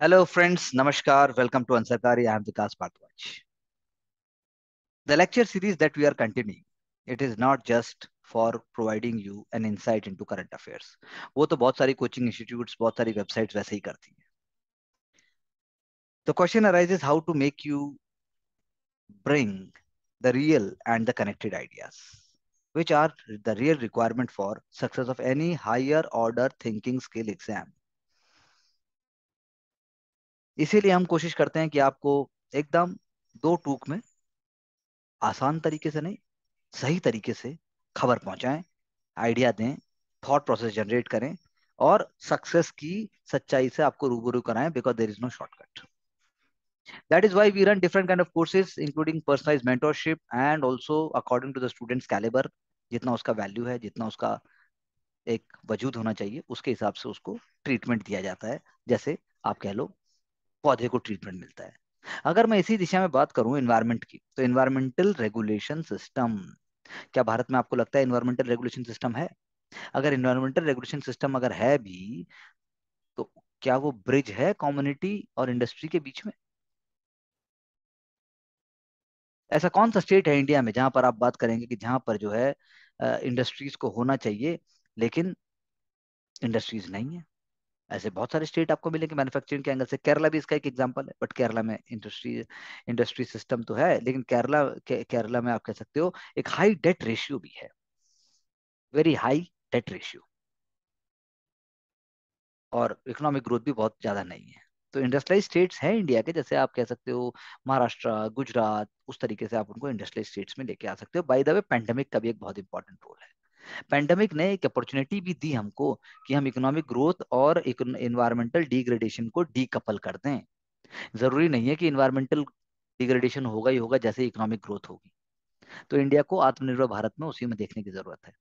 Hello, friends. Namaskar. Welcome to Ansarkari. I am Vikas Bhardwaj. The lecture series that we are continuing, it is not just for providing you an insight into current affairs. वो तो बहुत सारी coaching institutes, बहुत सारी websites वैसे ही करती हैं. The question arises how to make you bring the real and the connected ideas, which are the real requirement for success of any higher order thinking skill exam. इसीलिए हम कोशिश करते हैं कि आपको एकदम दो टूक में आसान तरीके से नहीं, सही तरीके से खबर पहुंचाएं, आइडिया दें, थॉट प्रोसेस जनरेट करें और सक्सेस की सच्चाई से आपको रूबरू कराएं, because there is no shortcut. That is why we run different kind of courses including personalise mentorship and also according to the students calibre. जितना उसका वैल्यू है, जितना उसका एक वजूद होना चाहिए, उसके हिसाब से उसको ट्रीटमेंट दिया जाता है. जैसे आप कह लो पौधे को ट्रीटमेंट मिलता है. अगर मैं इसी दिशा में बात करूं इन्वायरमेंट की, तो इन्वायरमेंटल रेगुलेशन सिस्टम, क्या भारत में आपको लगता है इन्वायरमेंटल रेगुलेशन सिस्टम है? अगर इन्वायरमेंटल रेगुलेशन सिस्टम अगर है भी, तो क्या वो ब्रिज है कम्युनिटी और इंडस्ट्री के बीच में? ऐसा कौन सा स्टेट है इंडिया में जहां पर आप बात करेंगे कि जहां पर जो है इंडस्ट्रीज को होना चाहिए लेकिन इंडस्ट्रीज नहीं है? ऐसे बहुत सारे स्टेट आपको मिलेंगे मैन्युफैक्चरिंग के एंगल से. केरला भी इसका एक एग्जांपल है, बट केरला में इंडस्ट्री सिस्टम तो है, लेकिन केरला में आप कह सकते हो एक हाई डेट रेशियो भी है, वेरी हाई डेट रेशियो, और इकोनॉमिक ग्रोथ भी बहुत ज्यादा नहीं है. तो इंडस्ट्रियलाइज स्टेट्स हैं इंडिया के, जैसे आप कह सकते हो महाराष्ट्र, गुजरात, उस तरीके से आप उनको इंडस्ट्रियलाइज स्टेट्स में लेके आ सकते हो. बाय द वे, पेंडेमिक का भी एक बहुत इंपॉर्टेंट रोल है. पेंडेमिक ने एक अपॉर्चुनिटी भी दी हमको कि हम इकोनॉमिक ग्रोथ और इन्वायरमेंटल डिग्रेडेशन को डीकपल कर दें. जरूरी नहीं है कि इन्वायरमेंटल डिग्रेडेशन होगा ही होगा जैसे इकोनॉमिक ग्रोथ होगी. तो इंडिया को आत्मनिर्भर भारत में उसी में देखने की जरूरत है.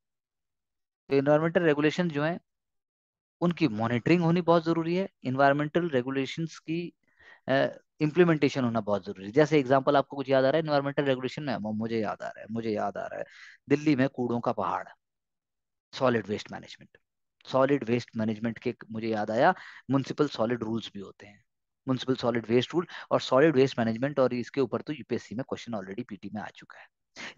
तो इन्वायरमेंटल रेगुलेशन जो है उनकी मॉनिटरिंग होनी बहुत जरूरी है. इन्वायरमेंटल रेगुलेशंस की इम्प्लीमेंटेशन होना बहुत जरूरी है. जैसे एग्जांपल आपको कुछ याद आ रहा है इन्वायरमेंटल रेगुलेशन में? मुझे याद आ रहा है दिल्ली में कूड़ों का पहाड़, solid waste management. Solid waste management के मुझे याद आया म्युनिसिपल सॉलिड रूल्स भी होते हैं, म्युनिसिपल सॉलिड वेस्ट रूल और सॉलिड वेस्ट मैनेजमेंट. और इसके ऊपर तो यूपीएससी में क्वेश्चन ऑलरेडी पीटी में आ चुका है.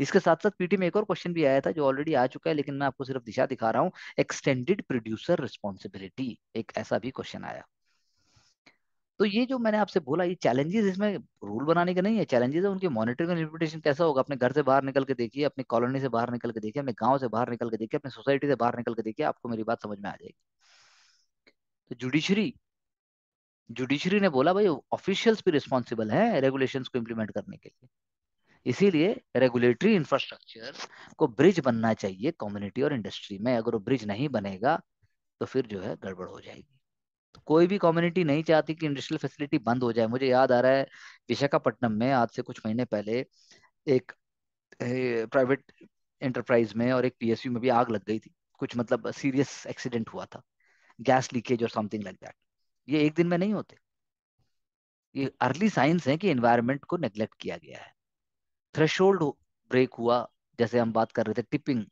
इसके साथ साथ पीटी में एक और क्वेश्चन भी आया था जो ऑलरेडी आ चुका है, लेकिन मैं आपको सिर्फ दिशा दिखा रहा हूँ. एक्सटेंडेड प्रोड्यूसर रिस्पॉन्सिबिलिटी, एक ऐसा भी क्वेश्चन आया. तो ये जो मैंने आपसे बोला, ये चैलेंजेस इसमें रूल बनाने का नहीं है, चैलेंजेस है उनकी मॉनिटरिंग और इंप्लीमेंटेशन कैसा होगा. अपने घर से बाहर निकल के देखिए, अपनी कॉलोनी से बाहर निकल के देखिए, अपने गांव से बाहर निकल के देखिए, अपनी सोसाइटी से बाहर निकल के देखिए, आपको मेरी बात समझ में आ जाएगी. तो जुडिशरी ने बोला भाई ऑफिशियल्स भी रिस्पॉन्सिबल हैं रेगुलेशंस को इम्प्लीमेंट करने के लिए. इसीलिए रेगुलेटरी इंफ्रास्ट्रक्चर को ब्रिज बनना चाहिए कम्युनिटी और इंडस्ट्री में. अगर वो ब्रिज नहीं बनेगा तो फिर जो है गड़बड़ हो जाएगी. तो कोई भी कम्युनिटी नहीं चाहती कि इंडस्ट्रियल फैसिलिटी बंद हो जाए. मुझे याद आ रहा है विशाखापट्टनम में आज से कुछ महीने पहले एक प्राइवेट एंटरप्राइज में और एक पीएसयू में भी आग लग गई थी. कुछ मतलब सीरियस एक्सीडेंट हुआ था, गैस लीकेज और समथिंग लाइक दैट. ये एक दिन में नहीं होते. ये अर्ली साइंस है कि एनवायरनमेंट को नेग्लेक्ट किया गया है. थ्रेशोल्ड ब्रेक हुआ. जैसे हम बात कर रहे थे टिपिंग,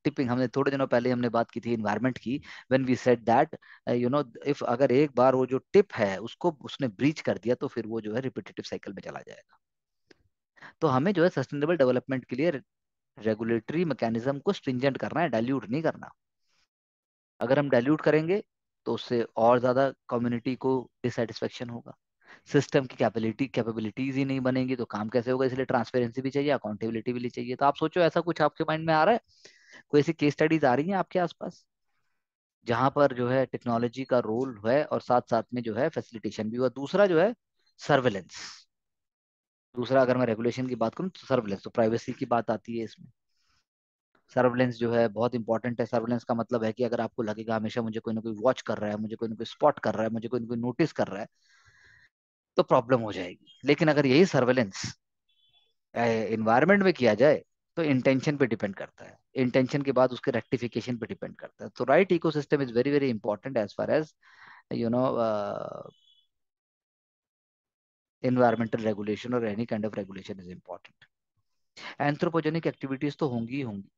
टिपिंग, हमने थोड़े दिनों पहले हमने बात की थी एनवायरनमेंट की. When we said that if अगर एक बार वो जो टिप है उसको उसने ब्रीच कर दिया तो फिर वो जो है रिपीटेटिव साइकिल में चला जाएगा. तो हमें जो है सस्टेनेबल डेवलपमेंट के लिए रेगुलेटरी मैकेनिज्म को स्ट्रिंजेंट करना है, डाइल्यूट नहीं करना. अगर हम डाइल्यूट करेंगे तो उससे और ज्यादा कम्युनिटी को डिससेटिस्फेक्शन होगा. सिस्टम की कैपेबिलिटीज ही नहीं बनेंगी तो काम कैसे होगा. इसलिए ट्रांसपेरेंसी भी चाहिए, अकाउंटेबिलिटी भी चाहिए. तो आप सोचो ऐसा कुछ आपके माइंड में आ रहा है? कोई ऐसी केस स्टडीज आ रही हैं आपके आसपास जहां पर जो है टेक्नोलॉजी का रोल है और साथ साथ में जो है फैसिलिटेशन भी हुआ? दूसरा जो है सर्वेलेंस. दूसरा अगर मैं रेगुलेशन की बात करूं तो सर्वेलेंस, तो प्राइवेसी की बात आती है इसमें. सर्वेलेंस जो है बहुत इंपॉर्टेंट है. सर्वेलेंस का मतलब है कि अगर आपको लगेगा हमेशा मुझे कोई ना कोई वॉच कर रहा है, मुझे कोई ना कोई स्पॉट कर रहा है, मुझे कोई ना कोई नोटिस कर रहा है, तो प्रॉब्लम हो जाएगी. लेकिन अगर यही सर्वेलेंस एनवायरनमेंट में किया जाए तो इंटेंशन पे डिपेंड करता है, इंटेंशन के बाद उसके रेक्टिफिकेशन पे डिपेंड करता है. तो right ecosystem is very very important as far as you know environmental regulation or any kind of regulation is important. Anthropogenic activities तो होंगी ही होंगी.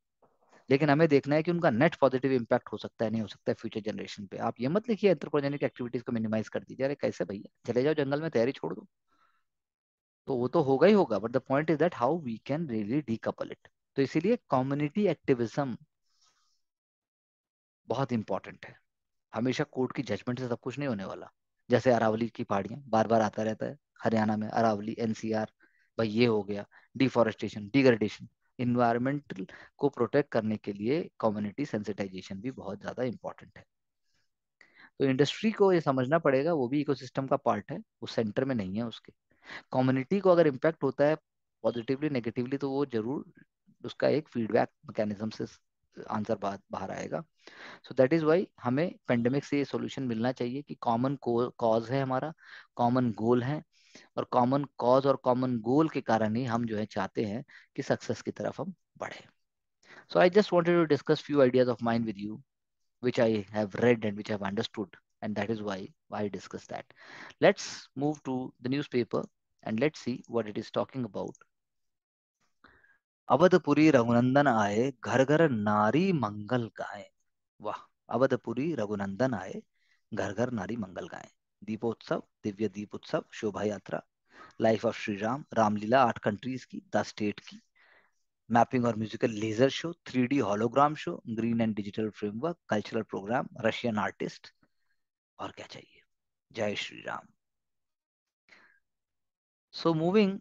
लेकिन हमें देखना है कि उनका नेट पॉजिटिव इम्पैक्ट हो सकता है नहीं हो सकता है फ्यूचर जनरेशन पे। आप ये मत लिखिए एंथ्रोपोजेनिक एक्टिविटीज को मिनिमाइज कर दीजिए, अरे कैसे भैया, चले जाओ जंगल में, तैयारी छोड़ दो, तो वो तो होगा ही होगा, but the point is that how we can really decouple it. तो इसीलिए कम्युनिटी एक्टिविज्म बहुत इंपॉर्टेंट है। हमेशा कोर्ट की जजमेंट से सब कुछ नहीं होने वाला। जैसे अरावली की पहाड़ियां बार बार आता रहता है, हरियाणा में अरावली एनसीआर, भाई ये हो गया, डिफॉरेस्टेशन डिग्रेडेशन। इन्वायरमेंटल को प्रोटेक्ट करने के लिए कम्युनिटी सेंसिटाइजेशन भी बहुत ज्यादा इंपॉर्टेंट है। तो इंडस्ट्री को ये समझना पड़ेगा, वो भी इकोसिस्टम का पार्ट है, वो सेंटर में नहीं है उसके। कम्युनिटी को अगर इम्पैक्ट होता है पॉजिटिवली नेगेटिवली, तो वो जरूर उसका एक फीडबैक मैकेनिज्म से आंसर बाहर आएगा। सो दैट इज वाई हमें पेंडेमिक से ये सोल्यूशन मिलना चाहिए कि कॉमन कॉज है हमारा, कॉमन गोल है, और कॉमन कॉज और कॉमन गोल के कारण ही हम जो है चाहते हैं कि सक्सेस की तरफ हम बढ़े। So I just wanted to discuss few ideas of mind with you which I have read and which I have understood, and that is why I discussed that. Let's move to the newspaper and let's see what it is talking about. Awadhpuri Raghunandan आए, घर घर नारी मंगल गाए। वाह। अवधपुरी रघुनंदन आए, घर घर नारी मंगल गाए। दीपोत्सव, दिव्य दीप उत्सव, शोभा यात्रा, life of Shri Ram, Ramlila 8 countries की, 10 स्टेट की, मैपिंग और musical laser show, 3D hologram show, green and digital framework, cultural programme, Russian artist, और क्या चाहिए। जय Shri Ram. So moving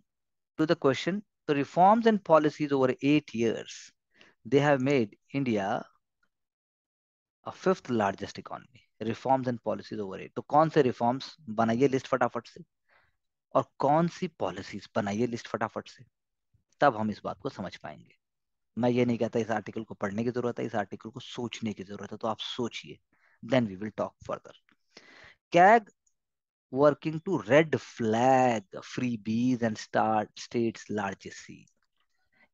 to the question, the reforms and policies over 8 years, they have made India a fifth largest economy. Reforms and policies over eight. तो कौन से reforms, बनाइए list फटाफट से, और कौन सी पॉलिसीज, बनाइए लिस्ट फटाफट से, तब हम इस बात को समझ पाएंगे। मैं ये नहीं कहता इस आर्टिकल को पढ़ने की जरूरत है, इस आर्टिकल को सोचने की जरूरत है, तो आप सोचिए, then we will talk further. CAG working to red flag freebies and start states largest sea।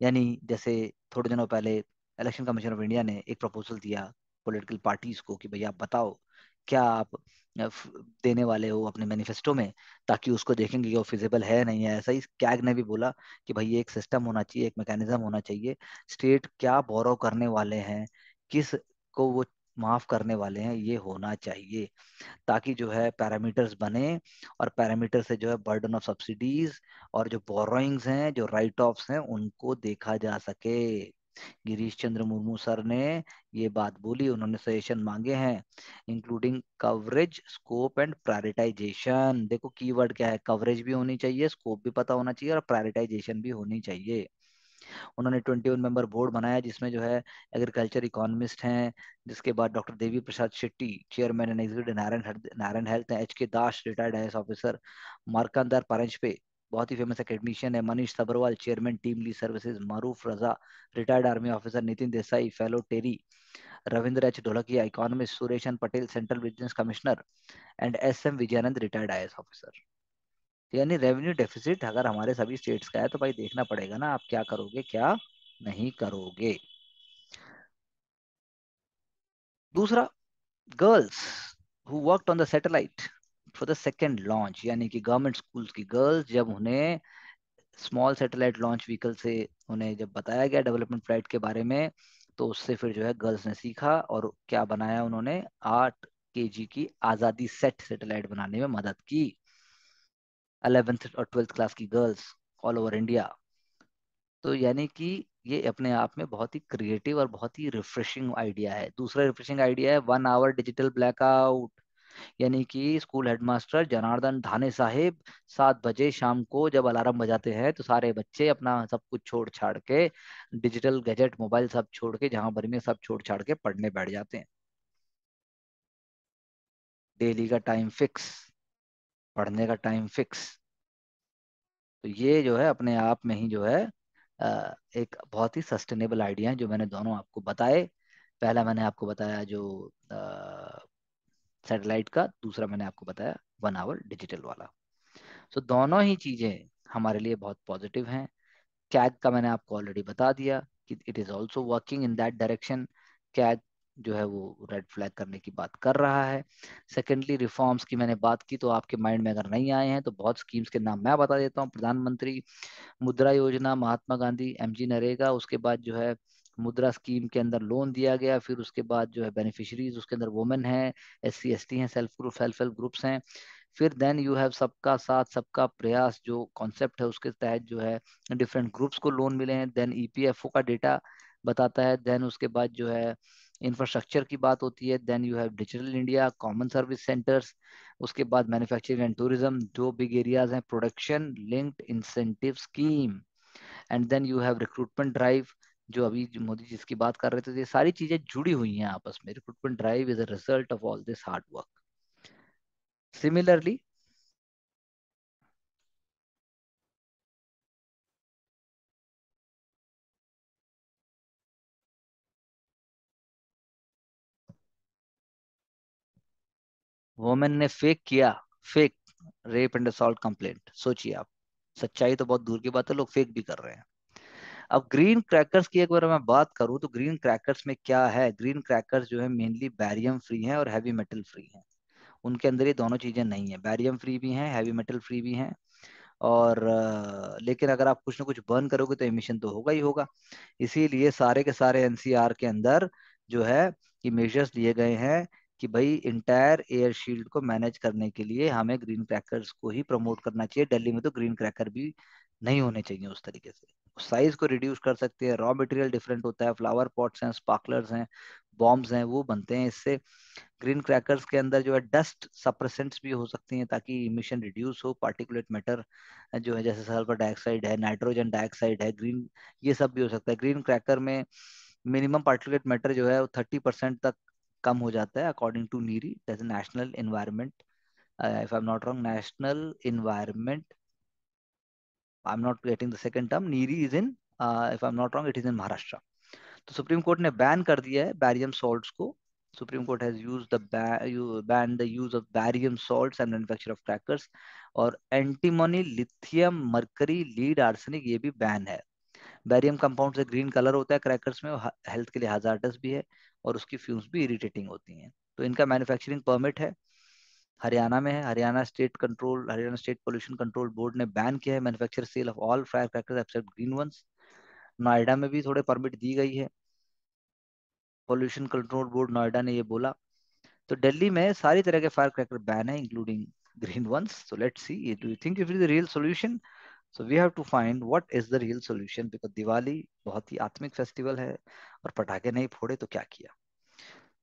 यानी जैसे थोड़े दिनों पहले इलेक्शन कमीशन ऑफ इंडिया ने एक प्रपोजल दिया पॉलिटिकल पार्टीज को कि भैया आप बताओ क्या आप देने वाले हो अपने मैनिफेस्टो में, ताकि उसको देखेंगे कि वो फिजिबल है नहीं है। ऐसा ही कैग ने भी बोला कि भाई एक सिस्टम होना चाहिए, एक मैकेनिज्म होना चाहिए, स्टेट क्या बोरो करने वाले हैं, किस को वो माफ करने वाले हैं, ये होना चाहिए, ताकि जो है पैरामीटर्स बने, और पैरामीटर से जो है बर्डन ऑफ सब्सिडीज और जो बोरोइंग्स हैं, जो राइट ऑफ्स हैं, उनको देखा जा सके। गिरीश चंद्र मुर्मू सर ने ये बात बोली, उन्होंने सजेशन मांगे हैं, including coverage, scope and prioritisation. देखो कीवर्ड क्या है, कवरेज भी होनी चाहिए, स्कोप भी पता होना चाहिए, और प्रायोरिटाइजेशन भी होनी चाहिए। उन्होंने 21 मेंबर बोर्ड बनाया जिसमें जो है एग्रीकल्चर इकोनॉमिस्ट हैं, जिसके बाद doctor Devi Prasad Shetty chairman and executive Narayana health हैं, HK Das retired IAS officer, Makarand Paranjape बहुत ही फेमस एकेडमिशियन है, Manish Sabharwal chairman team lead services, Maroof Raza retired army officer, Nitin Desai fellow TERI, Ravindra H Dholakia economist, Sureshan Patel central business commissioner, and SM Vijayanand retired IAS officer. यानी revenue deficit अगर हमारे सभी states का है, तो भाई देखना पड़ेगा ना आप क्या करोगे क्या नहीं करोगे। दूसरा, girls who worked on the satellite for the second launch, यानी कि गवर्नमेंट स्कूल्स की गर्ल्स, जब उन्हें स्मॉल सैटेलाइट लॉन्च व्हीकल से उन्हें जब बताया गया डेवलपमेंट फ्लाइट के बारे में, तो उससे फिर जो है गर्ल्स ने सीखा, और क्या बनाया उन्होंने, 8 kg की आजादी सेट सैटेलाइट बनाने में मदद की। 11th और 12th क्लास की गर्ल्स ऑल ओवर इंडिया। तो यानी कि ये अपने आप में बहुत ही क्रिएटिव और बहुत ही रिफ्रेशिंग आइडिया है। दूसरा रिफ्रेशिंग आइडिया है 1 आवर डिजिटल ब्लैकआउट, यानी कि स्कूल हेडमास्टर जनार्दन धाने साहिब 7 बजे शाम को जब अलार्म बजाते हैं, तो सारे बच्चे अपना सब कुछ छोड़ छाड़ के, डिजिटल गैजेट मोबाइल सब छोड़ के, जहां भर में सब छोड़ छाड़ के पढ़ने बैठ जाते हैं। डेली का टाइम फिक्स, पढ़ने का टाइम फिक्स। तो ये जो है अपने आप में ही जो है एक बहुत ही सस्टेनेबल आइडिया है, जो मैंने दोनों आपको बताए। पहला मैंने आपको बताया जो सैटेलाइट का, दूसरा मैंने आपको बताया 1 आवर डिजिटल वाला। सो दोनों ही चीजें हमारे लिए बहुत पॉजिटिव हैं। कैग का मैंने आपको ऑलरेडी बता दिया कि it is also working in that direction. CAG जो है वो रेड फ्लैग करने की बात कर रहा है। सेकेंडली, रिफॉर्म्स की मैंने बात की, तो आपके माइंड में अगर नहीं आए हैं तो बहुत स्कीम्स के नाम मैं बता देता हूँ। प्रधानमंत्री मुद्रा योजना, महात्मा गांधी, MG नरेगा, उसके बाद जो है मुद्रा स्कीम के अंदर लोन दिया गया, फिर उसके बाद जो है बेनिफिशरीज उसके अंदर वुमेन है, SC ST हैं, सेल्फ हेल्प ग्रुप्स हैं। फिर देन यू हैव सबका साथ सबका प्रयास जो कॉन्सेप्ट है, उसके तहत जो है डिफरेंट ग्रुप्स को लोन मिले हैं। देन EPFO का डेटा बताता है। देन उसके बाद जो है इंफ्रास्ट्रक्चर की बात होती है। Then you have digital India, common service centres, उसके बाद मैन्युफैक्चरिंग एंड टूरिज्म, जो बिग एरियाज हैं, production linked incentive scheme, and then you have recruitment drive, जो अभी मोदी जी इसकी बात कर रहे थे। ये सारी चीजें जुड़ी हुई हैं आपस में। Recruitment drive is a result of all this hard work. Similarly women ने फेक किया, fake rape and assault complaint, सोचिए आप। सच्चाई तो बहुत दूर की बात है, लोग फेक भी कर रहे हैं। अब ग्रीन क्रैकर्स की एक बार मैं बात करूं तो ग्रीन क्रैकर्स में क्या है, ग्रीन क्रैकर्स जो है मेनली बैरियम फ्री हैं और हैवी मेटल फ्री हैं। उनके अंदर ये दोनों चीजें नहीं है, बैरियम फ्री भी हैं, हैवी मेटल फ्री भी हैं। और लेकिन अगर आप कुछ ना कुछ बर्न करोगे तो एमिशन तो होगा ही होगा। इसीलिए सारे के सारे NCR के अंदर जो है ये मेजर्स लिए गए हैं कि भाई इंटायर एयर शील्ड को मैनेज करने के लिए हमें ग्रीन क्रैकर्स को ही प्रमोट करना चाहिए। दिल्ली में तो ग्रीन क्रैकर भी नहीं होने चाहिए उस तरीके से। साइज को रिड्यूस कर सकते हैं, रॉ मटेरियल डिफरेंट होता है, फ्लावर पॉट्स हैं, स्पार्कलर्स हैं, बॉम्ब्स हैं, वो बनते हैं इससे। ग्रीन क्रैकर्स के अंदर जो है डस्ट सप्रेसेंट्स भी हो सकती हैं ताकि इमिशन रिड्यूस हो, पार्टिकुलेट मैटर जो है जैसे सल्फर डाइऑक्साइड है, नाइट्रोजन डाइऑक्साइड है, ग्रीन, ये सब भी हो सकता है। ग्रीन क्रैकर में मिनिमम पार्टिकुलेट मैटर जो है वो 30% तक कम हो जाता है अकॉर्डिंग टू नीरी, जैसे national environment, if I am not wrong, national environment, I am not getting the second term, NEERI is in, if I am not wrong it is in Maharashtra. तो supreme court ने बैन कर दिया है barium salts को। Supreme court has used the ban the use of barium salts and manufacture of crackers. और antimony, lithium, mercury, lead, arsenic, ये भी ban है। बैरियम कंपाउंड से ग्रीन कलर होता है क्रैकर्स में, हेल्थ के लिए हाजार्डस भी है, और उसकी फ्यूम्स भी इरिटेटिंग होती हैं। तो इनका मैन्युफैक्चरिंग परमिट है, हरियाणा में है। Haryana state pollution control board ने बैन किया है manufacture sale of all fire crackers except green ones. Noida में भी थोड़े परमिट दी गई है, पोल्यूशन कंट्रोल बोर्ड नोएडा ने ये बोला। तो दिल्ली में सारी तरह के फायर क्रैकर बैन है including green ones. So let's see, do you think it is the real solution? So we have to find what is the real solution, because Diwali बहुत ही आत्मिक फेस्टिवल है और पटाखे नहीं फोड़े तो क्या किया।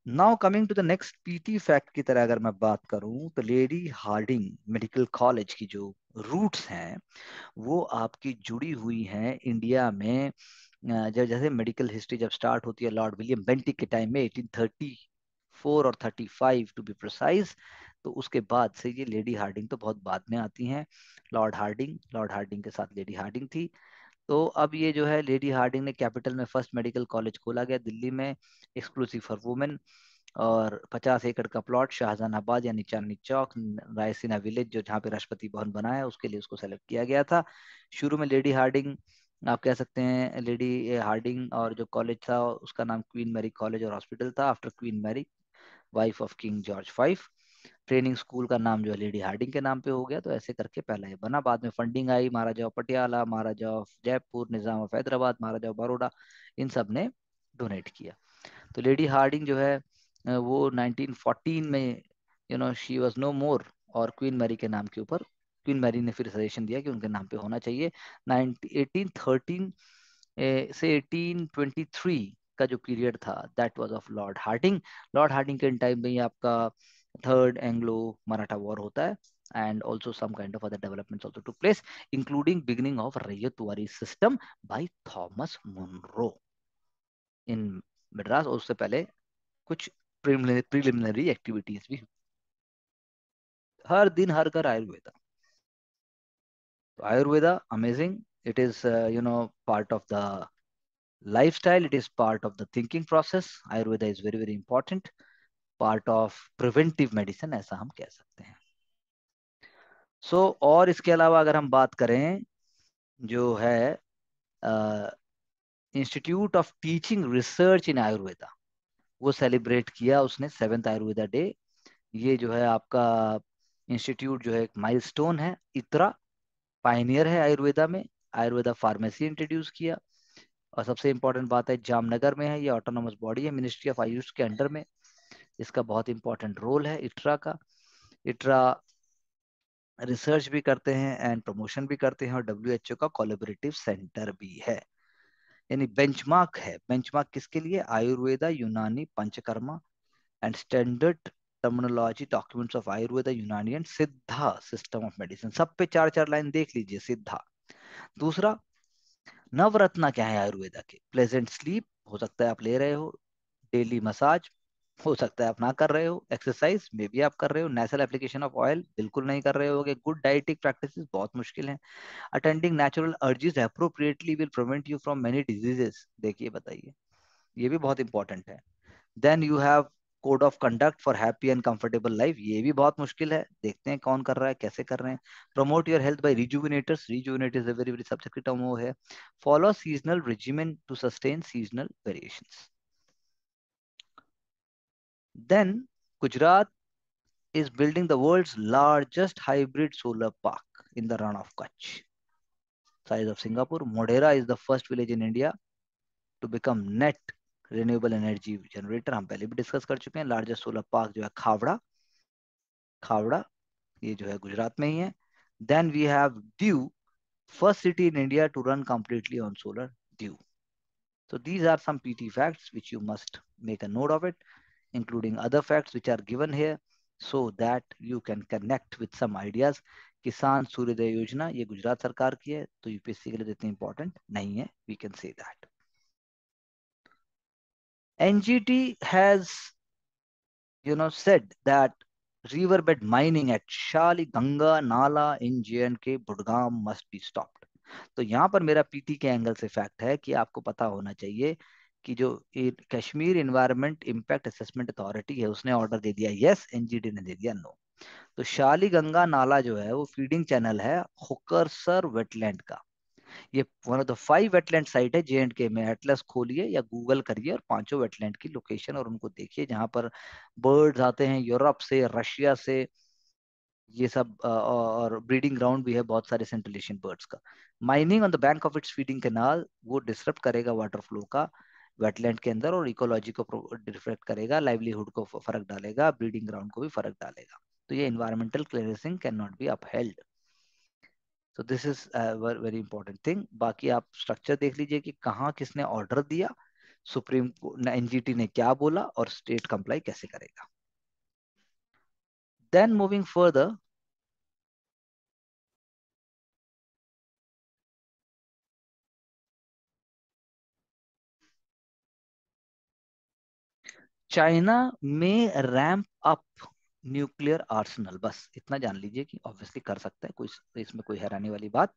Now coming to the next PT fact की तरह अगर मैं बात करूं तो लेडी हार्डिंग मेडिकल कॉलेज की जो रूट्स हैं वो आपकी जुड़ी हुई हैं इंडिया में। जब जैसे मेडिकल हिस्ट्री जब स्टार्ट होती है लॉर्ड विलियम बेंटिक के टाइम में, 1834 और 35 टू बी प्रिसाइज, तो उसके बाद से ये लेडी हार्डिंग तो बहुत बाद में आती हैं। लॉर्ड हार्डिंग के साथ लेडी हार्डिंग थी। तो अब ये जो है लेडी हार्डिंग ने कैपिटल में फर्स्ट मेडिकल कॉलेज खोला गया दिल्ली में, एक्सक्लूसिव फॉर वुमेन। और 50 एकड़ का प्लॉट शाहजहानाबाद यानी चांदनी चौक, रायसीना विलेज, जो जहाँ पे राष्ट्रपति भवन बना है, उसके लिए उसको सेलेक्ट किया गया था। शुरू में लेडी हार्डिंग, आप कह सकते हैं लेडी हार्डिंग, और जो कॉलेज था उसका नाम क्वीन मैरी कॉलेज और हॉस्पिटल था, after Queen Mary, wife of King George five. Training school का नाम जो है लेडी हार्डिंग के नाम पे हो गया। तो ऐसे करके पहला ये बना। बाद में फंडिंग आई, Maharaja of Patiala, Maharaja of Jaipur, Nizam of Hyderabad, Maharaja of Baroda, इन सब ने डोनेट किया। तो लेडी हार्डिंग जो है वो 1914 में शी वॉज नो मोर, और क्वीन मैरी के नाम के ऊपर क्वीन मैरी ने फिर सजेशन दिया कि उनके नाम पे होना चाहिए। 1813 से 1823 का जो पीरियड था that was of Lord Hardinge. Lord Hardinge के टाइम में ही आपका थर्ड एंग्लो मराठा वॉर होता है, and also some kind of other developments also took place, including beginning of Rayatwari system by Thomas Monroe इन मद्रास। और उससे पहले कुछ प्रिलिमिनरी एक्टिविटीज भी। हर दिन हर घर आयुर्वेदा। तो Ayurveda amazing, it is part of the lifestyle, it is part of the thinking process, ayurveda is very very important, part of preventive medicine ऐसा हम कह सकते हैं। और इसके अलावा अगर हम बात करें जो है इंस्टीट्यूट ऑफ टीचिंग रिसर्च इन आयुर्वेदा, वो सेलिब्रेट किया उसने 7th आयुर्वेदा डे। ये जो है आपका इंस्टीट्यूट जो है एक माइलस्टोन है, इतरा पाइनियर है आयुर्वेदा में। आयुर्वेदा फार्मेसी इंट्रोड्यूस किया, और सबसे इंपॉर्टेंट बात है, जामनगर में है, ये ऑटोनोमस बॉडी है, मिनिस्ट्री ऑफ आयुष के अंडर में। इसका बहुत इंपॉर्टेंट रोल है इट्रा का। इट्रा रिसर्च भी करते हैं एंड प्रमोशन भी करते हैं, और डब्ल्यूएचओ का कोलैबोरेटिव सेंटर भी है। यानी बेंचमार्क है। बेंचमार्क किसके लिए? आयुर्वेदा, यूनानी, panchakarma and standard terminology documents of Ayurveda, यूनानी एंड सिद्धा सिस्टम ऑफ मेडिसिन। सब पे चार चार लाइन देख लीजिए, सिद्धा। दूसरा, नवरत्ना क्या है आयुर्वेदा के? प्लेजेंट स्लीप, हो सकता है आप ले रहे हो। डेली मसाज, हो सकता है आप ना कर रहे हो। एक्सरसाइज में भी आप कर रहे हो। नेचुरल एप्लीकेशन ऑफ ऑयल बिल्कुल नहीं कर रहे होगे। गुड डाइटिक प्रैक्टिसेस बहुत मुश्किल है। Attending natural urges appropriately will prevent you from many diseases. देखिए बताइए, ये भी बहुत इंपॉर्टेंट है। Then you have code of conduct for happy and comfortable life. ये भी बहुत मुश्किल है, देखते हैं कौन कर रहा है, कैसे कर रहे हैं। Promote your health by rejuvenators. Rejuvenate is a very very subjective term वो है। Follow seasonal regimen to sustain seasonal variations. Then Gujarat is building the world's largest hybrid solar park in the Run of Kutch, size of Singapore. Modera is the first village in India to become net renewable energy generator. हम पहले भी discuss कर चुके हैं। Largest solar park जो है खावड़ा, खावड़ा ये जो है गुजरात में ही है। Then we have Diu, first city in India to run completely on solar, Diu. So these are some PT facts which you must make a note of it, including other facts which are given here, so that you can connect with some ideas. किसान सूर्योदय योजना ये गुजरात सरकार की है, तो UPSC के लिए इतनी इंपॉर्टेंट नहीं है, we can say that. NGT has said that riverbed mining at Shaliganga Nala in J&K Budgam must be stopped. तो यहाँ पर मेरा पीटी के एंगल से फैक्ट है कि आपको पता होना चाहिए कि जो Kashmir environment impact assessment authority है उसने ऑर्डर दे दिया यस, एनजीटी ने दे दिया नो। तो शालीगंगा नाला जो है वो फीडिंग चैनल है हुकरसर वेटलैंड का। ये one of the 5 wetland site है जे&के में। एटलस खोलिए या गूगल करिए और पांचों वेटलैंड की लोकेशन और उनको देखिए, जहां पर बर्ड्स आते हैं यूरोप से, रशिया से, ये सब और ब्रीडिंग ग्राउंड भी है बहुत सारे सेंट्रल एशियन बर्ड्स का। Mining on the bank of its feeding canal वो डिसरप्ट करेगा वाटर फ्लो का वेटलैंड के अंदर, और इकोलॉजी को डिफेक्ट करेगा, लाइवलीहुड को फर्क डालेगा, ब्रीडिंग ग्राउंड को भी फर्क डालेगा। तो ये environmental clearancing can not be upheld. तो this is very important thing. बाकी आप स्ट्रक्चर देख लीजिए कि कहाँ किसने ऑर्डर दिया, सुप्रीम एनजीटी ने क्या बोला, और स्टेट कंप्लाई कैसे करेगा। देन मूविंग फर्दर, चाइना में रैंप अप न्यूक्लियर आर्सेनल। बस इतना जान लीजिए कि ऑब्वियसली कर सकता है, कोई इसमें कोई हैरानी वाली बात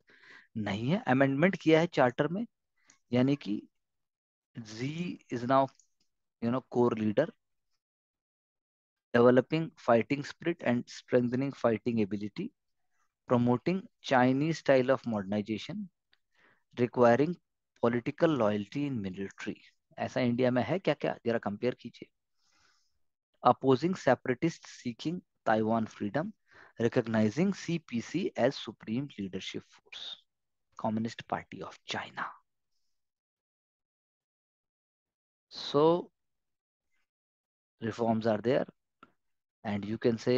नहीं है। अमेंडमेंट किया है चार्टर में, यानी कि Xi is now core leader, developing fighting spirit and strengthening fighting ability, promoting Chinese style of modernization, requiring political loyalty in military। ऐसा इंडिया में है क्या? क्या जरा कंपेयर कीजिए। Opposing separatists seeking Taiwan freedom, recognizing CPC as supreme leadership force, Communist Party of China। So reforms are there, and you can say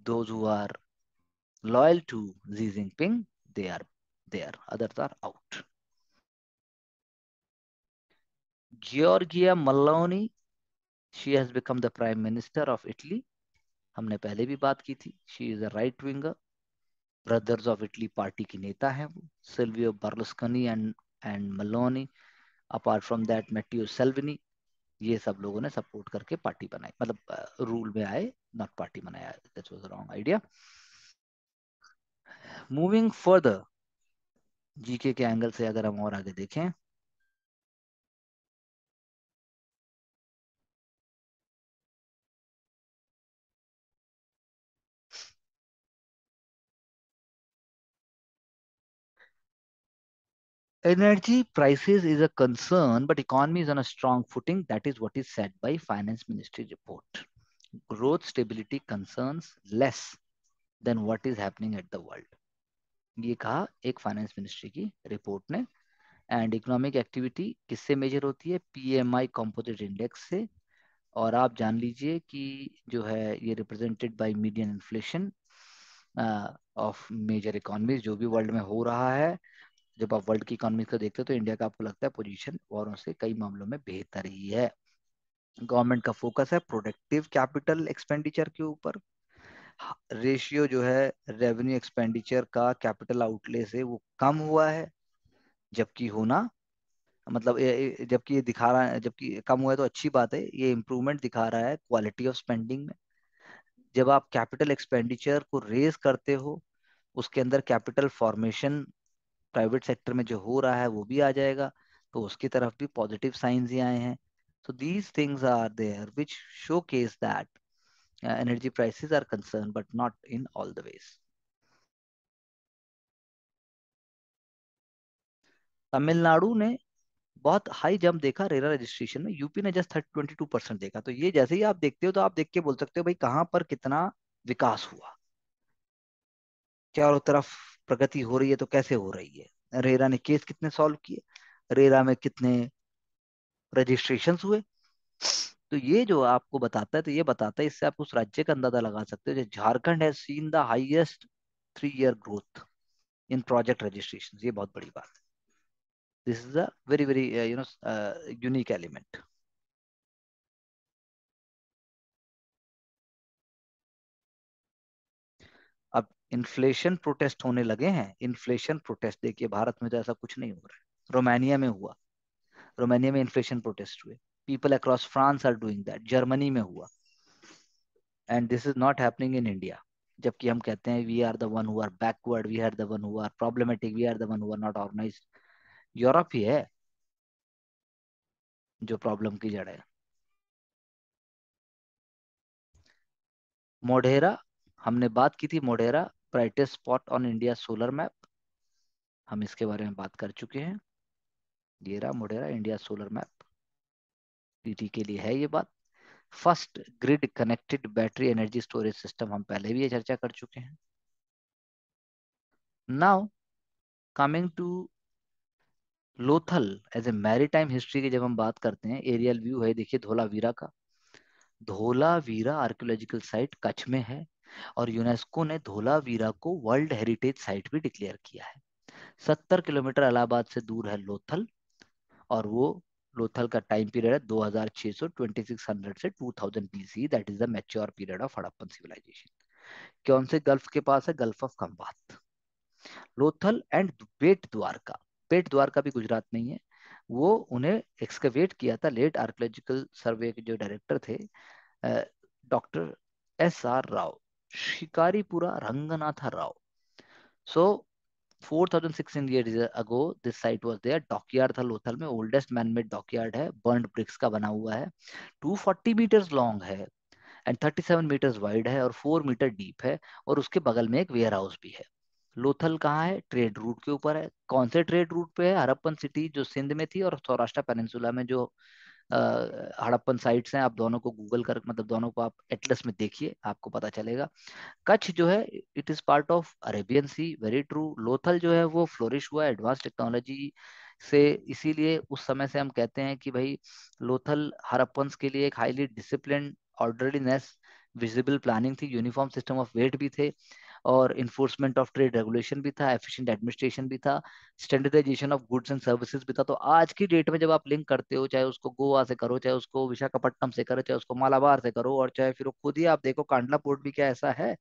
those who are loyal to Xi Jinping, they are there, others are out। Giorgia Meloni, she has become the prime minister of Italy। हमने पहले भी बात की थी। She is a right winger, brothers of Italy party की नेता है वो, Silvio Berlusconi and Meloni. Apart from that Matteo Salvini, ये सब लोगों ने सपोर्ट करके पार्टी बनाई, मतलब रूल में आए, नॉट पार्टी बनाया। That was wrong idea. Moving further, GK के एंगल से अगर हम और आगे देखें, energy prices is a concern, but economy is on a strong footing. That is what is said by Finance Ministry report. Growth stability concerns less than what is happening at the world। ये कहा एक finance ministry की report ने। And economic activity किससे major होती है? PMI composite index से। और आप जान लीजिए कि जो है ये represented by median inflation of major economies जो भी वर्ल्ड में हो रहा है। जब आप वर्ल्ड की इकोनॉमी को देखते हो तो इंडिया का आपको लगता है पोजीशन औरों से कई मामलों में बेहतर ही है। गवर्नमेंट का फोकस है प्रोडक्टिव कैपिटल एक्सपेंडिचर के ऊपर। रेशियो जो है रेवेन्यू एक्सपेंडिचर का कैपिटल आउटले से वो कम हुआ है, जबकि होना मतलब जबकि ये दिखा रहा है, जबकि कम हुआ है तो अच्छी बात है, ये इम्प्रूवमेंट दिखा रहा है क्वालिटी ऑफ स्पेंडिंग में। जब आप कैपिटल एक्सपेंडिचर को रेज करते हो, उसके अंदर कैपिटल फॉर्मेशन प्राइवेट सेक्टर में जो हो रहा है वो भी आ जाएगा, तो उसकी तरफ भी पॉजिटिव साइंस ही आए हैं। So these things are there which show case that energy prices are concern but not in all the ways. Tamil Nadu ने बहुत हाई जंप देखा रेरा रजिस्ट्रेशन में, यूपी ने जस्ट 22% देखा। तो ये जैसे ही आप देखते हो तो आप देख के बोल सकते हो भाई कहाँ पर कितना विकास हुआ, चारों तरफ प्रगति हो रही है तो कैसे हो रही है, रेरा ने केस कितने सॉल्व किए, रेरा में कितने रजिस्ट्रेशन हुए। तो ये जो आपको बताता है, तो ये बताता है, इससे आप उस राज्य का अंदाजा लगा सकते हो। जो Jharkhand has seen the highest 3 year growth in project registration, ये बहुत बड़ी बात है। This is a very very unique element. अब इन्फ्लेशन प्रोटेस्ट होने लगे हैं। इन्फ्लेशन प्रोटेस्ट देखिए, भारत में तो ऐसा कुछ नहीं हो रहा है, रोमानिया में हुआ, रोमानिया में इन्फ्लेशन प्रोटेस्ट हुए। People across France are doing that, Germany में हुआ। And this is not happening in India. जबकि हम कहते हैं we are the one who are backward, we are the one who are problematic, we are the one who are not organised. Europe ही है जो problem की जड़ है। मोढेरा, हमने बात की थी Modhera brightest spot on India solar map, हम इसके बारे में बात कर चुके हैं। ये रहा Modhera India solar map, PT के लिए है ये बात। First grid connected battery energy storage system, हम पहले भी ये चर्चा कर चुके हैं। Now coming to Lothal as a maritime history की जब हम बात करते हैं, एरियल व्यू है देखिए धोलावीरा का। धोलावीरा आर्कियोलॉजिकल साइट कच्छ में है, और यूनेस्को ने धोलावीरा को वर्ल्ड हेरिटेज साइट भी डिक्लेयर किया है। 70 किलोमीटर इलाहाबाद से दूर है लोथल, और वो लोथल का टाइम पीरियड है 2600 2600 से 2000 BC, that is the mature period of Harappan civilisation. कौन से गल्फ के पास है? Gulf of Khambhat. Lothal and Bet Dwarka, Bet Dwarka भी गुजरात में ही है। वो उन्हें एक्सकवेट किया था लेट आर्कियोलॉजिकल सर्वे के जो डायरेक्टर थे, doctor SR Rao, Shikaripura Ranganatha Rao. So 4600 years ago this site was there। Dockyard था लोथल में, ओल्डेस्ट मैनमेड डॉकयार्ड है, बर्न्ड ब्रिक्स का बना हुआ है। 240 मीटर्स लॉन्ग है एंड 37 मीटर्स वाइड है और 4 मीटर डीप है, और उसके बगल में एक वेयर हाउस भी है। लोथल कहाँ है? ट्रेड रूट के ऊपर है। कौन से ट्रेड रूट पे है? हड़प्पन सिटी जो सिंध में थी, और सौराष्ट्र पेनिनसुला में जो हड़प्पन साइट्स हैं, आप दोनों को गूगल कर, मतलब दोनों को आप एटलस में देखिए, आपको पता चलेगा। कच्छ जो है it is part of Arabian sea, very true. Lothal जो है वो फ्लोरिश हुआ एडवांस टेक्नोलॉजी से, इसीलिए उस समय से हम कहते हैं कि भाई लोथल हड़प्पन्स के लिए एक highly discipline, orderliness, visible planning थी, यूनिफॉर्म सिस्टम ऑफ वेट भी थे, और इन्फोर्समेंट ऑफ ट्रेड रेगुलेशन भी था, एफिशिएंट एडमिनिस्ट्रेशन भी था, standardisation of goods and services भी था। तो आज की डेट में जब आप लिंक करते हो, चाहे उसको गोवा से करो, चाहे उसको विशाखापट्टनम से करो, चाहे उसको मालाबार से करो, और चाहे फिर वो खुद ही आप देखो कांडला पोर्ट भी क्या ऐसा है,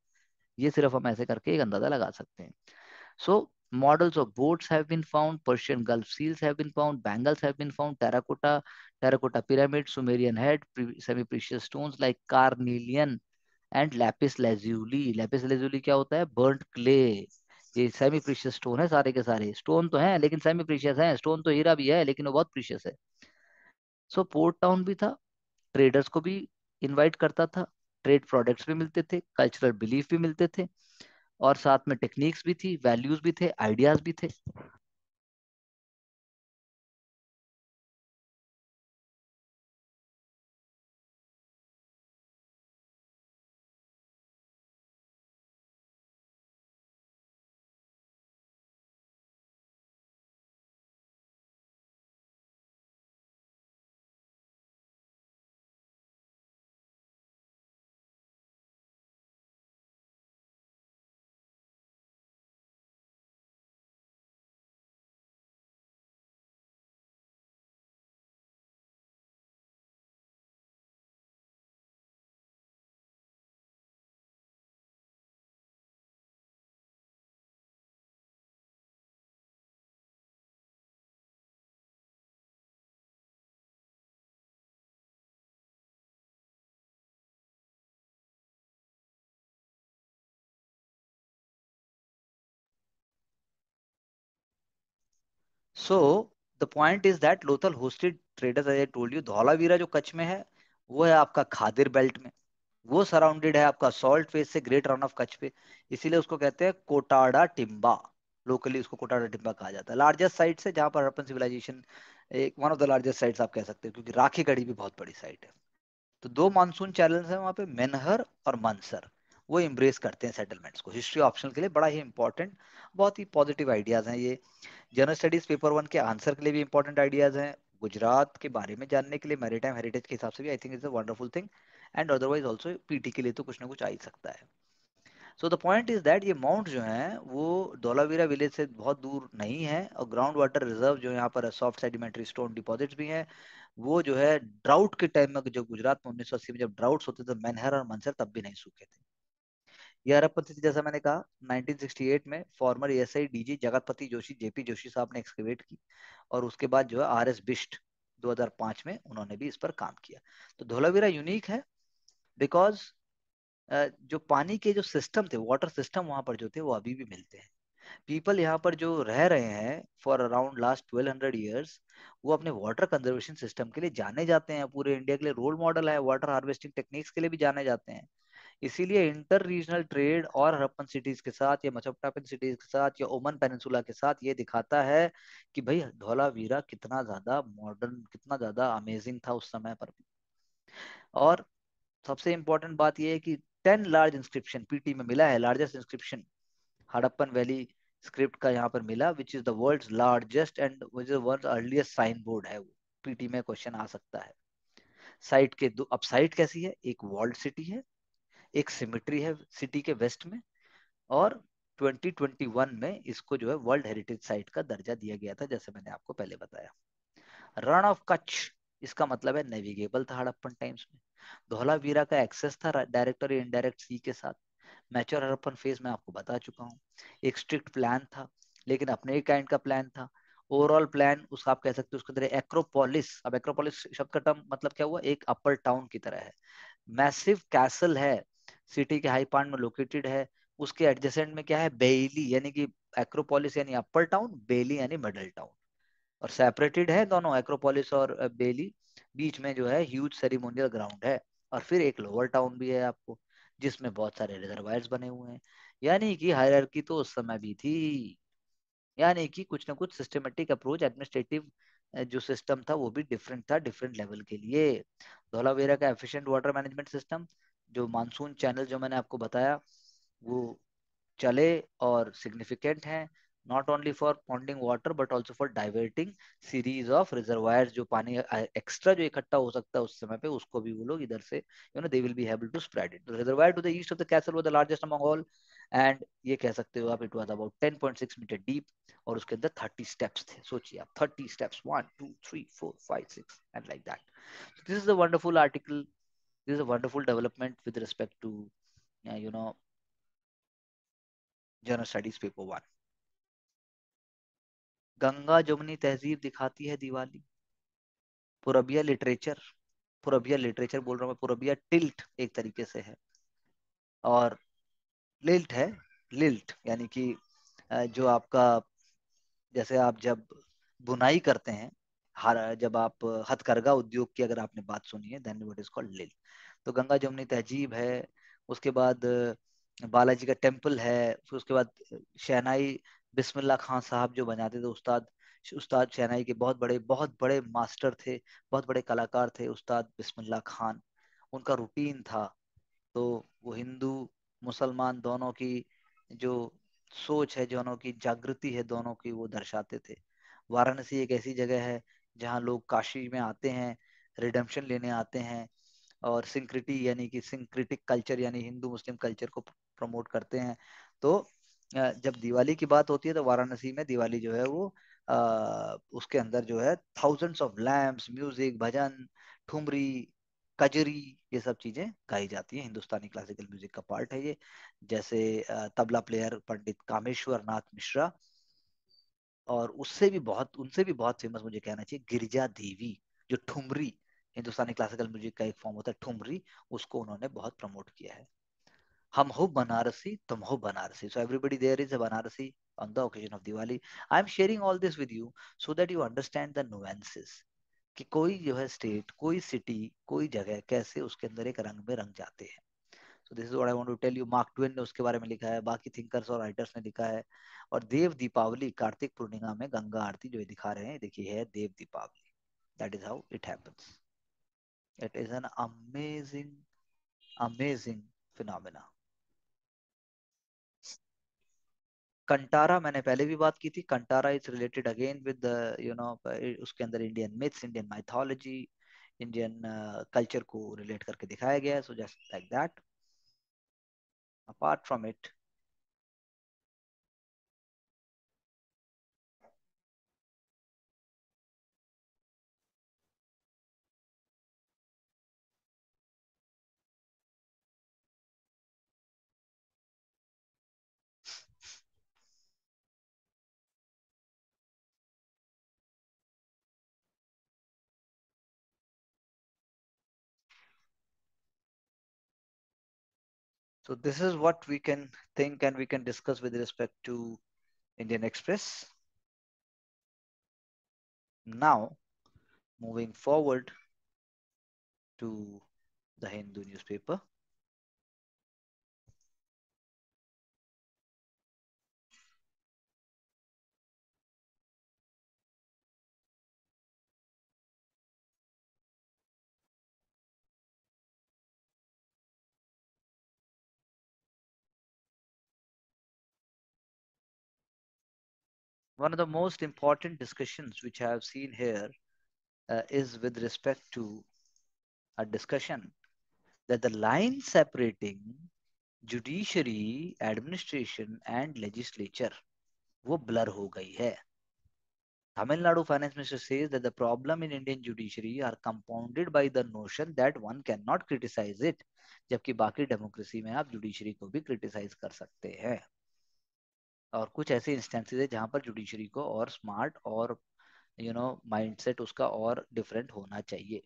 ये सिर्फ हम ऐसे करके एक अंदाजा लगा सकते हैं। सो models of boats have been found, Persian Gulf seals have been found, bangles have been found, terracotta pyramid, Sumerian head, semi-precious stones like carnelian and lapis lazuli। lapis lazuli क्या होता है? burnt clay। ये semi precious stone है, सारे के सारे stone तो हैं लेकिन सेमी प्रीशियस हैं। स्टोन तो हीरा भी है लेकिन वो बहुत प्रीशियस है। सो पोर्ट टाउन भी था, ट्रेडर्स को भी इनवाइट करता था, ट्रेड प्रोडक्ट्स भी मिलते थे, कल्चरल बिलीफ भी मिलते थे, और साथ में टेक्निक्स भी थी, वैल्यूज भी थे, आइडियाज भी थे। So the point is that Lothal hosted traders, as I told you, Dholavira जो कच्छ में है वो है आपका खादिर बेल्ट में, वो सराउंडेड है आपका सॉल्ट फेस से, ग्रेट रन ऑफ कच्छ पे, इसीलिए उसको कहते हैं कोटाडा टिम्बा, लोकली उसको कोटाडा टिम्बा कहा जाता है। लार्जेस्ट साइट है जहाँ पर हड़प्पन सिविलाइजेशन, एक one of the largest sites आप कह सकते हो, क्योंकि राखी गढ़ी भी बहुत बड़ी साइट है। तो दो मानसून चैनल्स हैं वहाँ पे, मेनहर और मानसर, वो इम्ब्रेस करते हैं सेटलमेंट्स को। हिस्ट्री ऑप्शनल के लिए बड़ा ही इंपॉर्टेंट, बहुत ही पॉजिटिव आइडियाज हैं ये। जनरल स्टडीज पेपर 1 के आंसर के लिए भी इंपॉर्टेंट आइडियाज हैं, गुजरात के बारे में जानने के लिए मैरीटाइम हेरिटेज के हिसाब से भी I think is a wonderful thing, and otherwise also PT के लिए तो कुछ ना कुछ आ ही सकता है। सो द पॉइंट इज दैट ये माउंट जो है वो धौलावीरा विलेज से बहुत दूर नहीं है, और ग्राउंड वाटर रिजर्व जो यहाँ पर सॉफ्ट सेडिमेंट्री स्टोन डिपॉजिट्स भी हैं, वो जो है ड्राउट के टाइम में, जो गुजरात में 1980 में जब ड्राउट्स होते थे, मैनहर और मंसर तब भी नहीं सूखे थे। ये हड़प्पन सिटी जैसा मैंने कहा 1968 में farmer ASI DG Jagatpati Joshi, JP Joshi साहब ने एक्सकेवेट की, और उसके बाद जो है आरएस बिष्ट 2005 में उन्होंने भी इस पर काम किया। तो धौलावीरा यूनिक है बिकॉज जो पानी के जो सिस्टम थे, वाटर सिस्टम वहां पर जो थे वो अभी भी मिलते हैं। पीपल यहाँ पर जो रह रहे हैं फॉर अराउंड लास्ट 1200 ईयर्स, वो अपने वाटर कंजर्वेशन सिस्टम के लिए जाने जाते हैं, पूरे इंडिया के लिए रोल मॉडल है, वाटर हार्वेस्टिंग टेक्निक्स के लिए भी जाने जाते हैं। इसीलिए इंटर रीजनल ट्रेड और हड़प्पन सिटीज के साथ या मेसोपोटामियन सिटीज के साथ या ओमन पेनिनसुला के साथ ये दिखाता है कि भाई धौलावीरा कितना ज्यादा मॉडर्न, कितना ज्यादा अमेजिंग था उस समय पर भी। और सबसे इंपॉर्टेंट बात यह है कि 10 लार्ज इंस्क्रिप्शन पीटी में मिला है, largest inscription Harappan valley script का यहाँ पर मिला, which is the world's largest and which is world earliest sign board है वो। पीटी में क्वेश्चन आ सकता है। साइट के दो, अब साइट कैसी है, एक वॉल्ड सिटी है, एक सिमिट्री है सिटी के वेस्ट में, और 2021 में इसको जो है वर्ल्ड हेरिटेज साइट का दर्जा दिया गया था, जैसे मैंने आपको पहले बताया। रण ऑफ कच्छ, इसका मतलब है नेविगेबल था हड़प्पन टाइम्स में। धौलावीरा का एक्सेस था डायरेक्ट और इनडायरेक्ट सी के साथ। मैच्योर हड़प्पन फेज में आपको बता चुका हूँ। एक स्ट्रिक्ट प्लान था, लेकिन अपने ही काइंड का प्लान था। ओवरऑल प्लान उसका आप कह सकते हो उसके अंदर एक्रोपोलिस, अब एक्रोपोलिस शब्द का टर्म मतलब क्या हुआ, एक अपर टाउन की तरह है। मैसिव कैसल है, सिटी के हाई पॉइंट में लोकेटेड है। उसके एडजेसेंट में क्या है, बेइली, यानी कि एक्रोपोलिस यानी अपर टाउन, बेली यानी मिडल टाउन, और सेपरेटेड है दोनों, एक्रोपोलिस और बेली। बीच में जो है ह्यूज सेरिमोनियल ग्राउंड है, और फिर एक लोअर टाउन भी है आपको, जिसमें बहुत सारे रिजर्वायर्स बने हुए हैं। यानी कि हायरार्की तो उस समय भी थी, यानी कि कुछ ना कुछ सिस्टमेटिक अप्रोच, एडमिनिस्ट्रेटिव जो सिस्टम था वो भी डिफरेंट था डिफरेंट लेवल के लिए। धौलावीरा का एफिशिएंट वाटर मैनेजमेंट सिस्टम, जो मानसून चैनल जो मैंने आपको बताया वो चले और सिग्निफिकेंट हैं, not only for पॉन्डिंग water but also for diverting series of reservoirs, जो पानी एक्स्ट्रा जो इकट्ठा हो सकता है उस समय पे, उसको भी वो लोग इधर से they will be able to spread it. The reservoir to the east of the castle was the largest among all, and ये कह सकते हो आप it was about 10.6 metre deep, और उसके अंदर 30 स्टेप्स थे। सोचिए आप, 30 steps, 1 2 3 4 5 6 and like that. This is a wonderful article, this is a wonderful development with respect to you know general studies paper 1। Ganga Jamuni तहजीब दिखाती है दिवाली। पुरबिया लिटरेचर, पुरबिया लिटरेचर बोल रहा हूँ मैं, पुरबिया टिल्ट एक तरीके से है, और लिल्ट है, लिल्ट यानी कि जो आपका, जैसे आप जब बुनाई करते हैं, हर जब आप हथकरघा उद्योग की अगर आपने बात सुनी है, देन व्हाट इज कॉल्ड लिल। तो गंगा जमुनी तहजीब है, उसके बाद बालाजी का टेम्पल है, फिर उसके बाद शहनाई बिस्मिल्लाह खान साहब जो बनाते थे, उस्ताद, उस्ताद शहनाई के बहुत बड़े मास्टर थे, बहुत बड़े कलाकार थे उस्ताद बिस्मिल्लाह खान। उनका रूटीन था, तो वो हिंदू मुसलमान दोनों की जो सोच है, दोनों की जागृति है, दोनों की वो दर्शाते थे। वाराणसी एक ऐसी जगह है जहाँ लोग काशी में आते हैं, रिडेम्पशन लेने आते हैं, और सिंक्रिटी यानी कि सिंक्रिटिक कल्चर यानी हिंदू मुस्लिम कल्चर को प्रमोट करते हैं। तो जब दिवाली की बात होती है तो वाराणसी में दिवाली जो है वो उसके अंदर जो है थाउजेंड्स ऑफ लैम्प्स, म्यूजिक, भजन, ठुमरी, कजरी, ये सब चीजें गाई जाती है। हिंदुस्तानी क्लासिकल म्यूजिक का पार्ट है ये। जैसे तबला प्लेयर पंडित कामेश्वर नाथ मिश्रा, और उससे भी बहुत, उनसे भी बहुत फेमस मुझे कहना चाहिए गिरिजा देवी, जो ठुमरी, हिंदुस्तानी क्लासिकल म्यूजिक का एक फॉर्म होता है ठुमरी, उसको उन्होंने बहुत प्रमोट किया है। हम हो बनारसी, तुम हो Banarasi. So everybody there is a Banarasi on the occasion of Diwali. I am sharing all this with you so that you understand the nuances. कि कोई जो है स्टेट, कोई सिटी, कोई जगह कैसे उसके अंदर एक रंग में रंग जाते हैं. So this is what I want to tell you. Mark Twain ने उसके बारे में लिखा है, बाकी थिंकर्स और राइटर्स ने लिखा है. और देव दीपावली, कार्तिक पूर्णिमा में गंगा आरती जो ये दिखा रहे हैं, देखिए है Dev Deepawali. That is how it happens. It is an amazing, amazing phenomena. Kantara मैंने पहले भी बात की थी. Kantara is related again with you know, उसके अंदर Indian myths, Indian mythology, Indian culture को रिलेट करके दिखाया गया है. So just like that. Apart from it, so this is what we can think and we can discuss with respect to Indian Express. Now, moving forward to the Hindu newspaper. One of the most important discussions which I have seen here is with respect to a discussion that the line separating judiciary, administration and legislature वो blur हो गई है. Tamil Nadu Finance Minister says that the problem in Indian judiciary are compounded by the notion that one cannot criticize it, जबकि बाकी democracy में आप judiciary को भी क्रिटिसाइज कर सकते हैं. और कुछ ऐसे इंस्टेंसेस है जहां पर जुडिशरी को और स्मार्ट और माइंडसेट उसका और डिफरेंट होना चाहिए.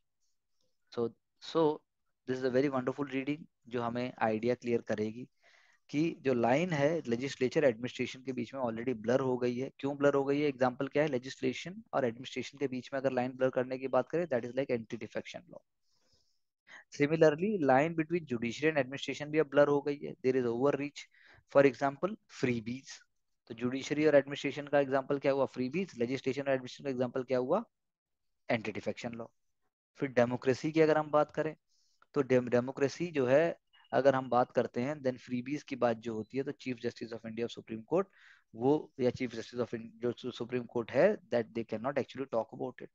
So so this is a very wonderful reading जो हमें आइडिया क्लियर करेगी कि जो लाइन है लेजिस्लेचर एडमिनिस्ट्रेशन के बीच में ऑलरेडी ब्लर हो गई है. क्यों ब्लर हो गई है? एग्जांपल क्या है? लेजिस्लेशन और एडमिनिस्ट्रेशन के बीच में अगर लाइन ब्लर करने की बात करें, that is like anti defection law. Similarly line between judiciary and administration भी अब ब्लर हो गई है. There is overreach. For example freebies. तो जुडिशरी और एडमिनिस्ट्रेशन का एग्जांपल क्या हुआ? फ्रीबीज. लेजिस्लेशन और एडमिनिस्ट्रेशन का एग्जांपल क्या हुआ? Anti defection law. फिर डेमोक्रेसी की अगर हम बात करें, तो डेमोक्रेसी जो है, अगर हम बात करते हैं, देन फ्रीबीज की बात जो होती है, तो chief justice of India supreme court, वो या चीफ जस्टिस ऑफ जो सुप्रीम कोर्ट है, that they can not actually talk about it.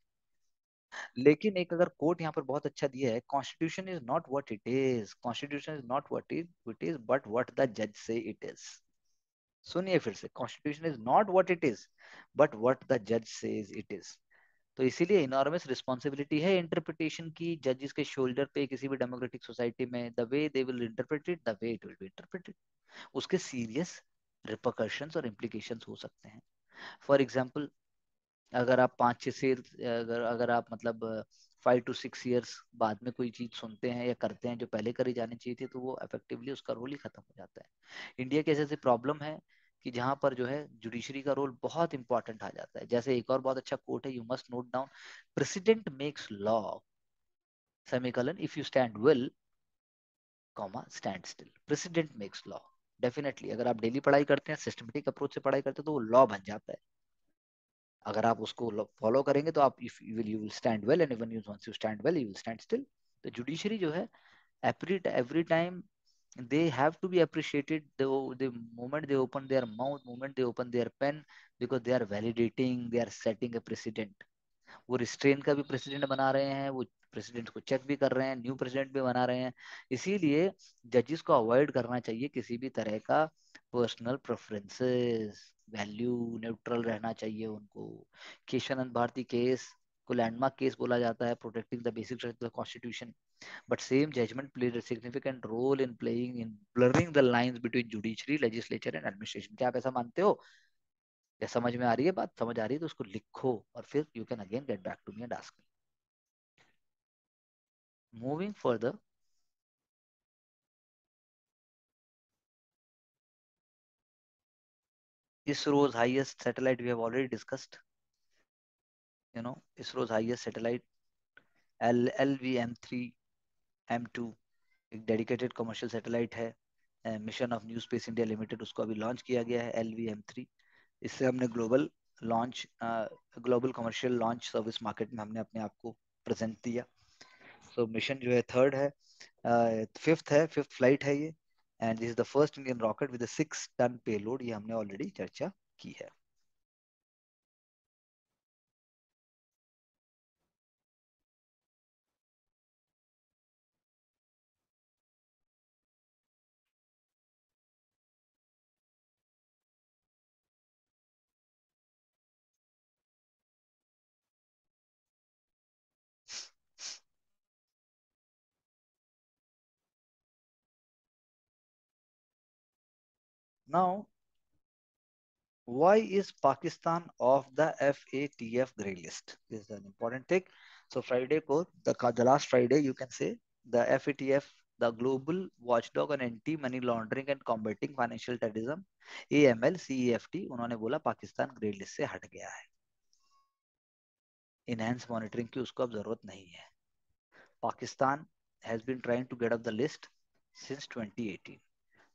लेकिन एक अगर कोर्ट यहाँ पर बहुत अच्छा दिया है, constitution is not what it is, constitution is not what it is but what the जज से इट इज. सुनिए फिर से, constitution is not what it is but what the जज सेज इट इज. तो इसीलिए इनॉर्मस रिस्पॉन्सिबिलिटी है interpretation की जजेस के शोल्डर पे किसी भी डेमोक्रेटिक सोसाइटी में. The way they will interpret it, the way it will be interpreted, उसके सीरियस रिपरकशंस और इम्प्लीकेशंस हो सकते हैं. फॉर एग्जांपल, अगर आप 5-6 से अगर अगर आप मतलब 5 to 6 years बाद में कोई चीज सुनते हैं या करते हैं जो पहले करी जानी चाहिए थी, तो वो इफेक्टिवली उसका रोल ही खत्म हो जाता है. इंडिया के ऐसे प्रॉब्लम है कि जहां पर जो है जुडिशरी का रोल बहुत इंपॉर्टेंट आ जाता है. जैसे एक और बहुत अच्छा कोट है, you must note down. President makes law, semicolon, if you stand well, comma stand still. President makes law. Definitely अगर आप डेली पढ़ाई करते हैं, सिस्टमेटिक अप्रोच से पढ़ाई करते हैं, तो वो लॉ बन जाता है. अगर आप उसको फॉलो करेंगे तो आप if you will stand well, and when you once you stand well, you will stand still. तो जुडिशरी जो है, every time they have to be appreciated the moment they open their mouth, moment they open their pen, because they are validating, they are setting a precedent. वो restrain का भी president बना रहे हैं, वो प्रेसिडेंट को चेक भी कर रहे हैं, न्यू प्रेसिडेंट भी बना रहे हैं. इसीलिए जजेस को अवॉइड करना चाहिए किसी भी तरह का पर्सनल प्रेफरेंसेस. वैल्यू न्यूट्रल रहना चाहिए उनको. केशवानंद भारती केस को लैंडमार्क केस बोला जाता है, protecting the basic rights of the constitution. But same judgment played a significant role in playing in blurring the lines between judiciary, legislature and administration. क्या आप ऐसा मानते हो? या समझ में आ रही है बात? समझ आ रही है तो उसको लिखो और फिर you can again get back to me and ask me. Moving further, ISRO's highest satellite we have already discussed. ISRO's highest satellite LVM3 M2 एक डेडिकेटेड कमर्शियल सैटेलाइट है, mission of new space India limited, उसको अभी launch किया गया है LVM3। इससे हमने global commercial launch service market में हमने अपने आप को प्रेजेंट दिया। सो मिशन जो है थर्ड है, फिफ्थ फ्लाइट है ये, and this is the first Indian rocket with 6 ton payload, ये हमने ऑलरेडी चर्चा की है। Now why is Pakistan off the FATF grey list? This is an important thing. So Friday को, the last Friday you can say, the FATF, the Global Watchdog on Anti-Money Laundering and Combating Financial Terrorism, AML CEFT, उन्होंने बोला Pakistan grey list से हट गया है, enhance monitoring की उसको अब जरूरत नहीं है। Pakistan has been trying to get off the list since 2018.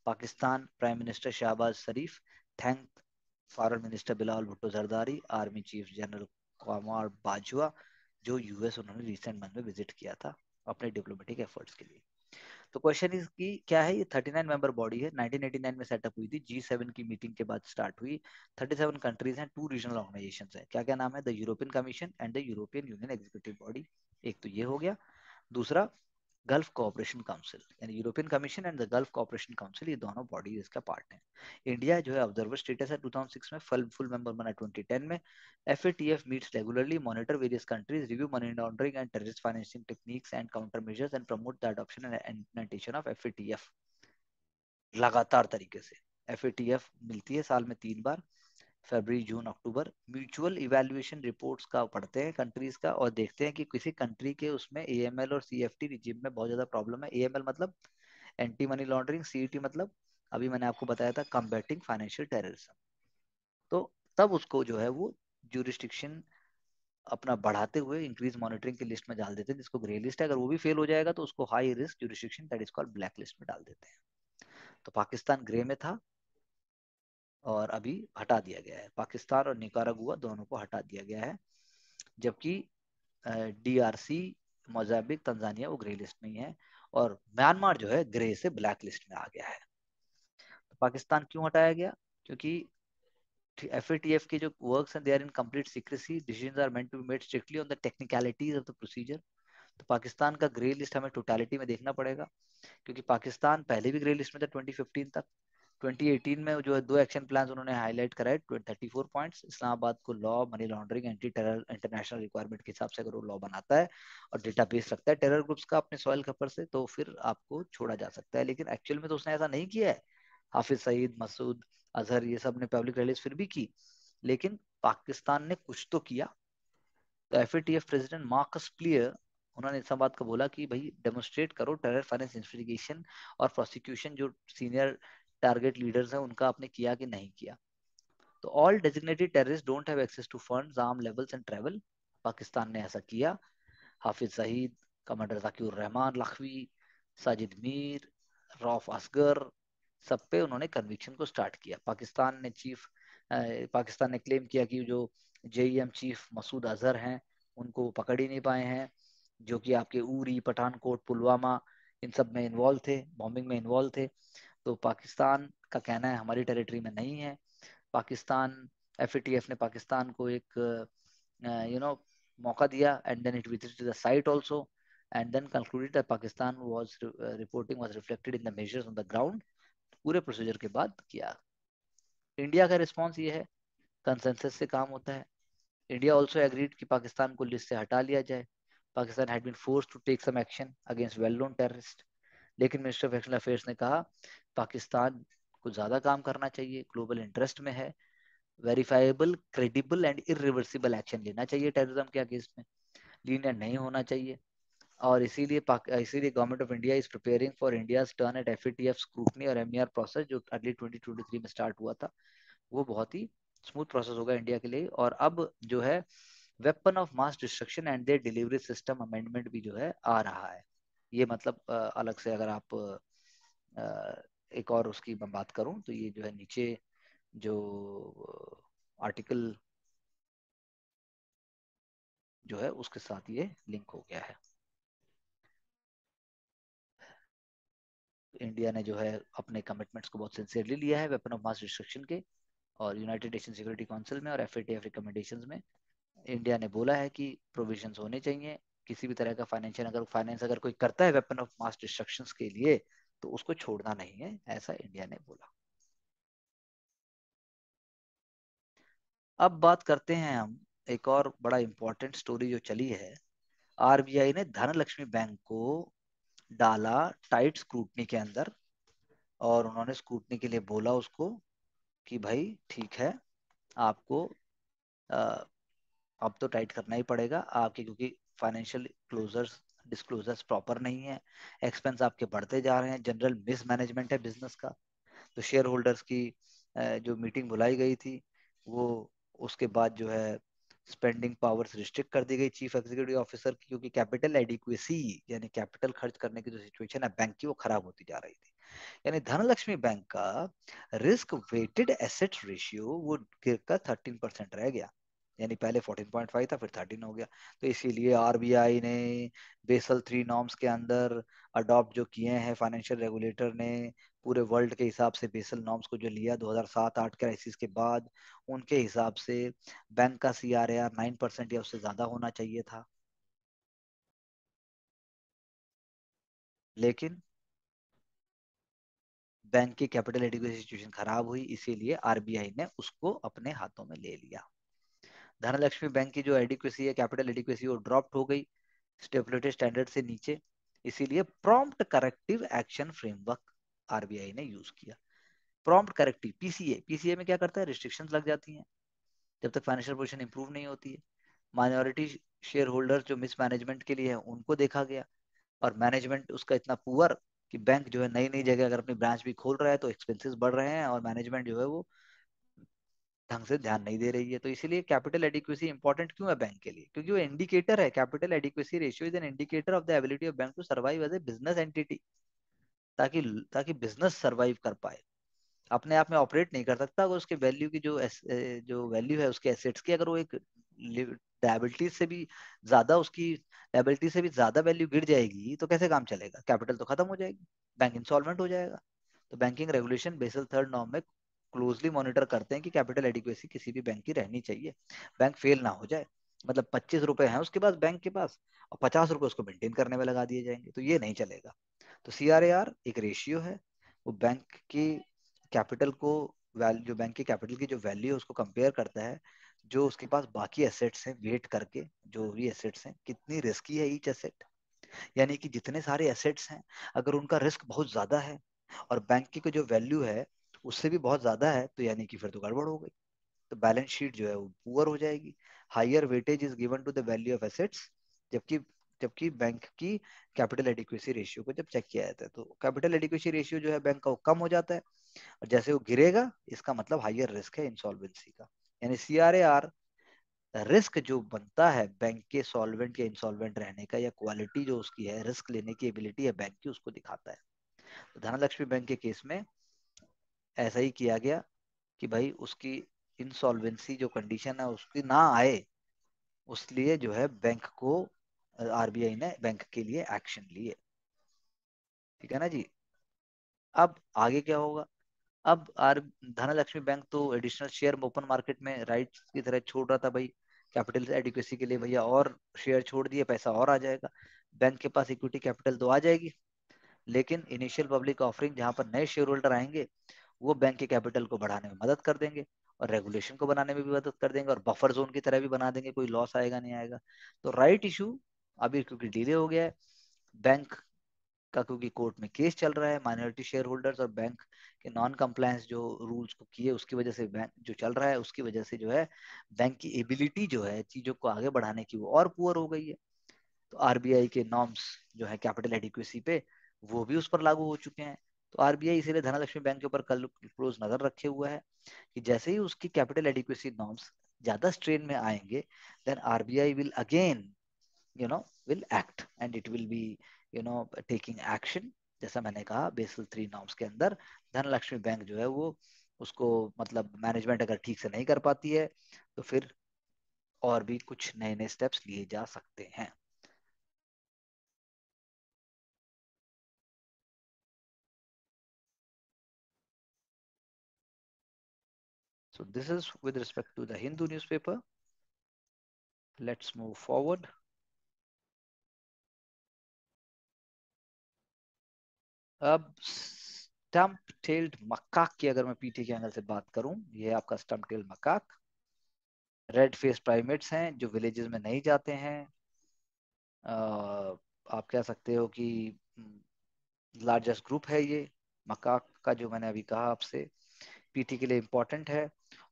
Pakistan Prime Minister Shahbaz Sharif thanked foreign minister Bilawal Bhutto Zardari, army chief general Kumar Bajwa, जो यूएस उन्होंने रिसेंट मंथ में विजिट किया था अपने डिप्लोमेटिक एफर्ट्स के लिए। तो क्वेश्चन इज की क्या है, ये 39 मेंबर बॉडी है, 1989 में सेटअप हुई थी, G7 की मीटिंग के बाद स्टार्ट हुई। 37 कंट्रीज हैं, 2 रीजनल ऑर्गेनाइजेशंस है। क्या क्या नाम है? The European commission and the European union executive body. एक तो ये हो गया। दूसरा गल्फ कोऑपरेशन काउंसिल, यानी European commission and the gulf cooperation council, ये दोनों बॉडी इसका पार्ट है। इंडिया जो है ऑब्जर्वर स्टेटस है 2006 में, फुल मेंबर बना 2010 में। FATF meets regularly, monitor various countries, review money laundering and terrorist financing techniques and counter measures and promote the adoption and implementation of FATF लगातार तरीके से। FATF मिलती है साल में 3 बार, फरवरी जून अक्टूबर। म्यूचुअल इवैल्यूएशन रिपोर्ट्स का पढ़ते हैं कंट्रीज का और देखते हैं कि किसी कंट्री के उसमें AML और CFT रिजीम में बहुत ज्यादा प्रॉब्लम है। AML मतलब एंटी मनी लॉन्ड्रिंग, CET मतलब अभी मैंने आपको बताया था कम्बैटिंग फाइनेंशियल टेररिज्म। तो तब उसको जो है वो जुरिस्डिक्शन अपना बढ़ाते हुए इंक्रीज मॉनिटरिंग की लिस्ट में डाल देते हैं, जिसको ग्रे लिस्ट है। अगर वो भी फेल हो जाएगा तो उसको high risk jurisdiction, that is called black list में डाल देते हैं। तो पाकिस्तान ग्रे में था और अभी हटा दिया गया है। पाकिस्तान और निकारागुआ दोनों को हटा दिया गया है, जबकि DRC, मोजाम्बिक, तंजानिया वो ग्रे लिस्ट में ही है, और म्यांमार जो है ग्रे से ब्लैक लिस्ट में आ गया है। तो पाकिस्तान क्यों हटाया गया? क्योंकि FATF के जो वर्क्स हैं they are in complete secrecy, decisions are meant to be made strictly on the technicalities of the procedure. तो पाकिस्तान का ग्रे लिस्ट हमें टोटलिटी में देखना पड़ेगा, क्योंकि पाकिस्तान पहले भी ग्रे लिस्ट में था 2015 तक। 2018 में जो है 2 एक्शन प्लान उन्होंने हाईलाइट कराए, 34 पॉइंट्स। इस्लामाबाद को law, money laundering, anti terror, international requirement के हिसाब से अगर वो लॉ बनाता है और डेटाबेस रखता है टेरर ग्रुप्स का अपने सॉइल कपर से, तो फिर आपको छोड़ा जा सकता है। लेकिन एक्चुअल में तो उसने ऐसा नहीं किया है। हाफिज सईद, मसूद अजहर, ये सब ने पब्लिक रैलीज फिर भी की, लेकिन पाकिस्तान ने कुछ तो किया। तो FATF प्रेसिडेंट मार्कस प्लियर, उन्होंने इस बात को बोला कि भाई डेमोन्स्ट्रेट करो टेरर फाइनेंस इन्वेस्टिगेशन और प्रोसिक्यूशन, जो सीनियर टारगेट लीडर्स हैं उनका आपने किया कि नहीं किया। तो all designated terrorist don't have access to funds, arm levels and travel. Pakistan ने ऐसा किया। हाफिज सईद, कमांडर जाकिर रहमान लखवी, साजिद मीर, रौफ असगर, सब पे उन्होंने कन्विक्शन को स्टार्ट किया। पाकिस्तान ने क्लेम किया कि जो JEM चीफ मसूद अजहर हैं उनको वो पकड़ ही नहीं पाए हैं, जो कि आपके उरी, पठानकोट, पुलवामा इन सब में इन्वॉल्व थे, बॉम्बिंग में इन्वॉल्व थे। तो पाकिस्तान का कहना है हमारी टेरिटरी में नहीं है। पाकिस्तान FATF ने पाकिस्तान को एक मौका दिया, and then it visited the site also, and then concluded that Pakistan was reporting was reflected in the measures on the ground. पूरे प्रोसीजर के बाद किया। इंडिया का रिस्पॉन्स ये है, कंसेंसस से काम होता है। इंडिया ऑल्सो एग्रीड कि पाकिस्तान को लिस्ट से हटा लिया जाए। Pakistan had been forced to take some action against well known terrorist, लेकिन मिनिस्टर ऑफ एक्सटर्नल अफेयर्स ने कहा पाकिस्तान को ज्यादा काम करना चाहिए, ग्लोबल इंटरेस्ट में है, verifiable, credible and irreversible action लेना चाहिए टेररिज्म के अगेंस्ट में, लीनियर नहीं होना चाहिए। और इसीलिए government of India is preparing for India's turn eight FATF scrutiny और MER प्रोसेस, जो अर्ली 2023 में स्टार्ट हुआ था। वो बहुत ही स्मूथ प्रोसेस होगा इंडिया के लिए। और अब जो है weapon of mass destruction and there delivery system amendment भी जो है आ रहा है। ये मतलब अलग से अगर आप एक और उसकी मैं बात करूं तो ये जो है नीचे जो आर्टिकल जो है उसके साथ ये लिंक हो गया है। इंडिया ने जो है अपने कमिटमेंट्स को बहुत सिंसियरली लिया है वेपन ऑफ मास डिस्ट्रक्शन के, और यूनाइटेड नेशन सिक्योरिटी काउंसिल में और एफएटीएफ रिकमेंडेशंस में इंडिया ने बोला है कि प्रोविजंस होने चाहिए। किसी भी तरह का फाइनेंस अगर कोई करता है वेपन ऑफ मास डिस्ट्रक्शन के लिए तो उसको छोड़ना नहीं है, ऐसा इंडिया ने बोला। अब बात करते हैं हम एक और बड़ा इंपॉर्टेंट स्टोरी जो चली है। आरबीआई ने धनलक्ष्मी बैंक को डाला टाइट स्क्रूटनी के अंदर, और उन्होंने स्क्रूटनी के लिए बोला उसको कि भाई ठीक है, आपको अ, अब तो टाइट करना ही पड़ेगा आपके, क्योंकि फाइनेंशियल क्लोजर्स डिस्क्लोजर्स प्रॉपर नहीं है, एक्सपेंस आपके बढ़ते जा रहे हैं, जनरल मिसमैनेजमेंट है बिजनेस का। तो शेयर होल्डर्स की जो मीटिंग बुलाई गई थी वो, उसके बाद जो है स्पेंडिंग पावर्स रिस्ट्रिक्ट कर दी गई चीफ एग्जीक्यूटिव ऑफिसर की, क्योंकि कैपिटल एडिक्वेसी यानी कैपिटल खर्च करने की जो सिचुएशन है बैंक की वो खराब होती जा रही थी। यानी धनलक्ष्मी बैंक का रिस्क वेटेड एसेट रेशियो वो गिरकर 13% रह गया। यानी पहले 14.5 था, फिर 13 हो गया। तो इसीलिए आरबीआई ने बेसल 3 नॉर्म्स के अंदर अडॉप्ट जो किए हैं फाइनेंशियल रेगुलेटर ने, पूरे वर्ल्ड के हिसाब से बेसल नॉर्म्स को जो लिया 2007-8 क्राइसिस के बाद, उनके हिसाब से बैंक का सीआरएआर 9% या उससे ज्यादा होना चाहिए था। लेकिन बैंक की कैपिटल एडिक्वेसी सिचुएशन खराब हुई, इसीलिए आरबीआई ने उसको अपने हाथों में ले लिया। धनलक्ष्मी बैंक की जो एडिक्वेसी है, कैपिटल एडिक्वेसी, वो ड्रॉप्ड हो गई स्टेबिलिटी स्टैंडर्ड से नीचे। इसीलिए prompt corrective action framework RBI ने यूज किया। प्रॉम्प्ट करेक्टिव पीसीए, पीसीए में क्या करता है, रिस्ट्रिक्शंस लग जाती हैं जब तक फाइनेंशियल पोजीशन इंप्रूव नहीं होती है। माइनॉरिटी शेयर होल्डर्स जो मिसमैनेजमेंट के लिए है उनको देखा गया, और मैनेजमेंट उसका इतना पुअर कि बैंक जो है नई नई जगह अगर अपनी ब्रांच भी खोल रहा है तो एक्सपेंसेस बढ़ रहे हैं, और मैनेजमेंट जो है वो ढंग से ध्यान नहीं दे रही है। तो इसीलिए कैपिटल एडिक्वेसी इंपॉर्टेंट क्यों है बैंक के लिए, क्योंकि वो इंडिकेटर है। Capital adequacy ratio is an indicator of the ability of bank to survive as a business entity. ताकि ताकि बिजनेस सर्वाइव कर पाए, अपने आप में ऑपरेट नहीं कर सकता अगर उसके वैल्यू की जो वैल्यू है उसके एसेट्स की, अगर वो एक लायबिलिटी से भी ज्यादा उसकी लायबिलिटी से भी ज्यादा वैल्यू गिर जाएगी तो कैसे काम चलेगा, कैपिटल तो खत्म हो जाएगी, बैंक इंसॉल्वेंट हो जाएगा। तो banking regulation Basel third norm में क्लोजली मॉनिटर करते हैं कि कैपिटल एडिक्वेसी किसी भी बैंक की रहनी चाहिए, बैंक फेल ना हो जाए। मतलब 25 रुपए हैं उसके पास, बैंक के पास, और 50 रुपए उसको मेंटेन करने में लगा दिए जाएंगे, तो ये नहीं चलेगा। तो सीआरएआर एक रेशियो है, वो बैंक की कैपिटल को वैल्यू, जो बैंक की कैपिटल की जो वैल्यू है उसको कंपेयर करता है जो उसके पास बाकी एसेट्स हैं, वेट करके जो भी एसेट्स हैं कितनी रिस्की है ईच एसेट। यानी कि जितने सारे एसेट्स हैं अगर उनका रिस्क बहुत ज्यादा है और बैंक की जो वैल्यू है उससे भी बहुत ज्यादा है, तो यानी कि फिर तो गड़बड़ हो गई, तो बैलेंस शीट जो है वो पुअर हो जाएगी। Higher weightage is given to the value of assets, जबकि जबकि बैंक की कैपिटल एडिक्वेसी रेशियो को जब चेक किया जाता है तो कैपिटल एडिक्वेसी रेशियो जो है बैंक का वो कम हो जाता है, और जैसे वो गिरेगा इसका मतलब हायर रिस्क है इंसॉल्वेंसी का। यानी सीआरएआर रिस्क जो बनता है बैंक के सॉल्वेंट या इंसॉल्वेंट रहने का, या क्वालिटी जो उसकी है, रिस्क लेने की एबिलिटी है बैंक की, उसको दिखाता है। तो धनलक्ष्मी बैंक के केस में ऐसा ही किया गया कि भाई उसकी इंसॉल्वेंसी जो कंडीशन है उसकी ना आए, उसलिए जो है बैंक को आरबीआई ने बैंक के लिए एक्शन लिए। ठीक है ना जी। अब आगे क्या होगा। अब आर धनलक्ष्मी बैंक तो एडिशनल शेयर ओपन मार्केट में राइट्स की तरह छोड़ रहा था भाई, कैपिटल एडिक्वेसी के लिए भैया और शेयर छोड़ दिए, पैसा और आ जाएगा, बैंक के पास इक्विटी कैपिटल तो आ जाएगी। लेकिन इनिशियल पब्लिक ऑफरिंग जहां पर नए शेयर होल्डर आएंगे वो बैंक के कैपिटल को बढ़ाने में मदद कर देंगे, और रेगुलेशन को बनाने में भी मदद कर देंगे, और बफर जोन की तरह भी बना देंगे, कोई लॉस आएगा नहीं आएगा। तो राइट इशू अभी क्योंकि डिले हो गया है, बैंक का क्योंकि कोर्ट में केस चल रहा है, माइनॉरिटी शेयर होल्डर्स और बैंक के नॉन कंप्लायंस जो रूल्स को किए उसकी वजह से बैंक जो चल रहा है उसकी वजह से जो है बैंक की एबिलिटी जो है चीजों को आगे बढ़ाने की वो और पुअर हो गई है। तो आरबीआई के नॉर्म्स जो है कैपिटल एडिक्वेसी पे वो भी उस पर लागू हो चुके हैं। तो आरबीआई इसीलिए धनलक्ष्मी बैंक के ऊपर कल क्लोज नजर रखे हुआ है कि जैसे ही उसकी कैपिटल एडिक्वेसी नॉर्म्स ज्यादा स्ट्रेन में आएंगे, then RBI will again will act and it will be taking action। जैसा मैंने कहा बेसल 3 नॉर्म्स के अंदर धनलक्ष्मी बैंक जो है वो उसको मतलब मैनेजमेंट अगर ठीक से नहीं कर पाती है तो फिर और भी कुछ नए नए स्टेप्स लिए जा सकते हैं। So this is with respect to the Hindu newspaper. Let's move forward. अब स्टम्प टेल्ड मकाक की अगर मैं पीटी के एंगल से बात करूं, ये आपका stump tailed macaque red face primates हैं जो विलेजेस में नहीं जाते हैं। आप कह सकते हो कि लार्जेस्ट ग्रुप है ये मकाक का, जो मैंने अभी कहा आपसे पीटी के लिए इम्पोर्टेंट है।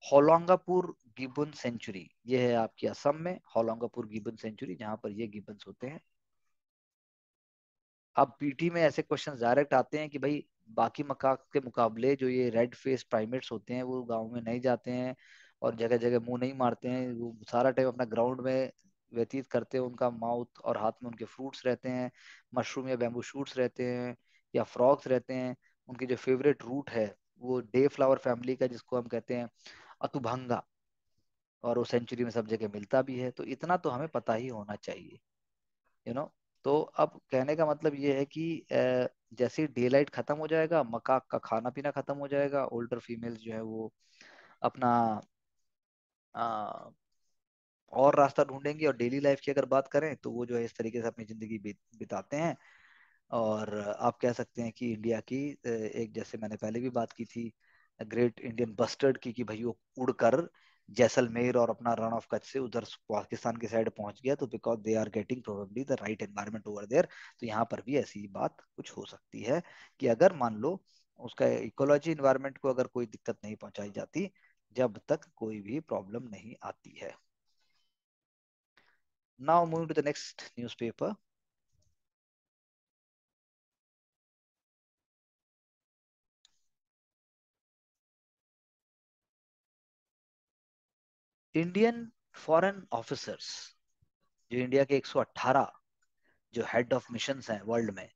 होलोंगापुर गिबन सेंचुरी, ये है आपकी असम में होलोंगापुर गिबन सेंचुरी, जहां पर ये गिबन्स होते हैं। अब पीटी में ऐसे क्वेश्चन डायरेक्ट आते हैं कि भाई बाकी मकाक के मुकाबले जो ये रेड फेस प्राइमेट्स होते हैं वो गांव में नहीं जाते हैं और जगह जगह मुंह नहीं मारते हैं, वो सारा टाइम अपना ग्राउंड में व्यतीत करते हैं। उनका माउथ और हाथ में उनके फ्रूट्स रहते हैं, मशरूम या बैम्बू शूट्स रहते हैं या फ्रॉग्स रहते हैं। उनकी जो फेवरेट रूट है वो डे फ्लावर फैमिली का, जिसको हम कहते हैं अतुभंगा, और वो सेंचुरी में सब जगह मिलता भी है। तो इतना तो हमें पता ही होना चाहिए, यू नो। तो अब कहने का मतलब ये है कि जैसे ही डे लाइट खत्म हो जाएगा, मकाक का खाना पीना खत्म हो जाएगा, ओल्डर फीमेल्स जो है वो अपना अ, और रास्ता ढूंढेंगे। और डेली लाइफ की अगर बात करें तो वो जो है इस तरीके से अपनी जिंदगी बिताते हैं। और आप कह सकते हैं कि इंडिया की एक, जैसे मैंने पहले भी बात की थी ग्रेट इंडियन बस्टर्ड की, कि भाई वो उड़कर जैसलमेर और अपना रन ऑफ कच्छ से उधर पाकिस्तान की साइड पहुंच गया, तो because they are getting probably the right environment over there. तो यहाँ पर भी ऐसी बात कुछ हो सकती है कि अगर मान लो उसका इकोलॉजी इन्वायरमेंट को अगर कोई दिक्कत नहीं पहुंचाई जाती, जब तक कोई भी प्रॉब्लम नहीं आती है। Now moving to the next newspaper. Indian foreign officers, जो इंडिया के 118 जो हेड ऑफ मिशंस हैं वर्ल्ड में,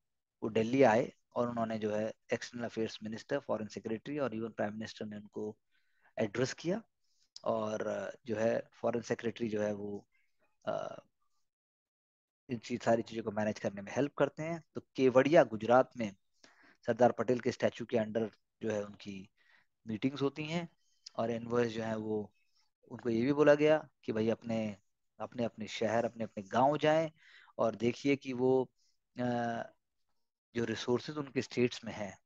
वो दिल्ली आए और उन्होंने जो है external affairs minister, foreign secretary और इवन प्राइम मिनिस्टर ने उनको एड्रेस किया। और जो है फॉरेन सेक्रेटरी जो है वो अ, इन सारी चीज़ों को मैनेज करने में हेल्प करते हैं। तो केवड़िया गुजरात में सरदार पटेल के स्टैचू के अंडर जो है उनकी मीटिंग्स होती हैं। और एनवॉयस जो है वो, उनको ये भी बोला गया कि भाई अपने अपने अपने शहर, अपने अपने गांव जाएं और देखिए कि वो जो रिसोर्सेज उनके स्टेट्स में हैं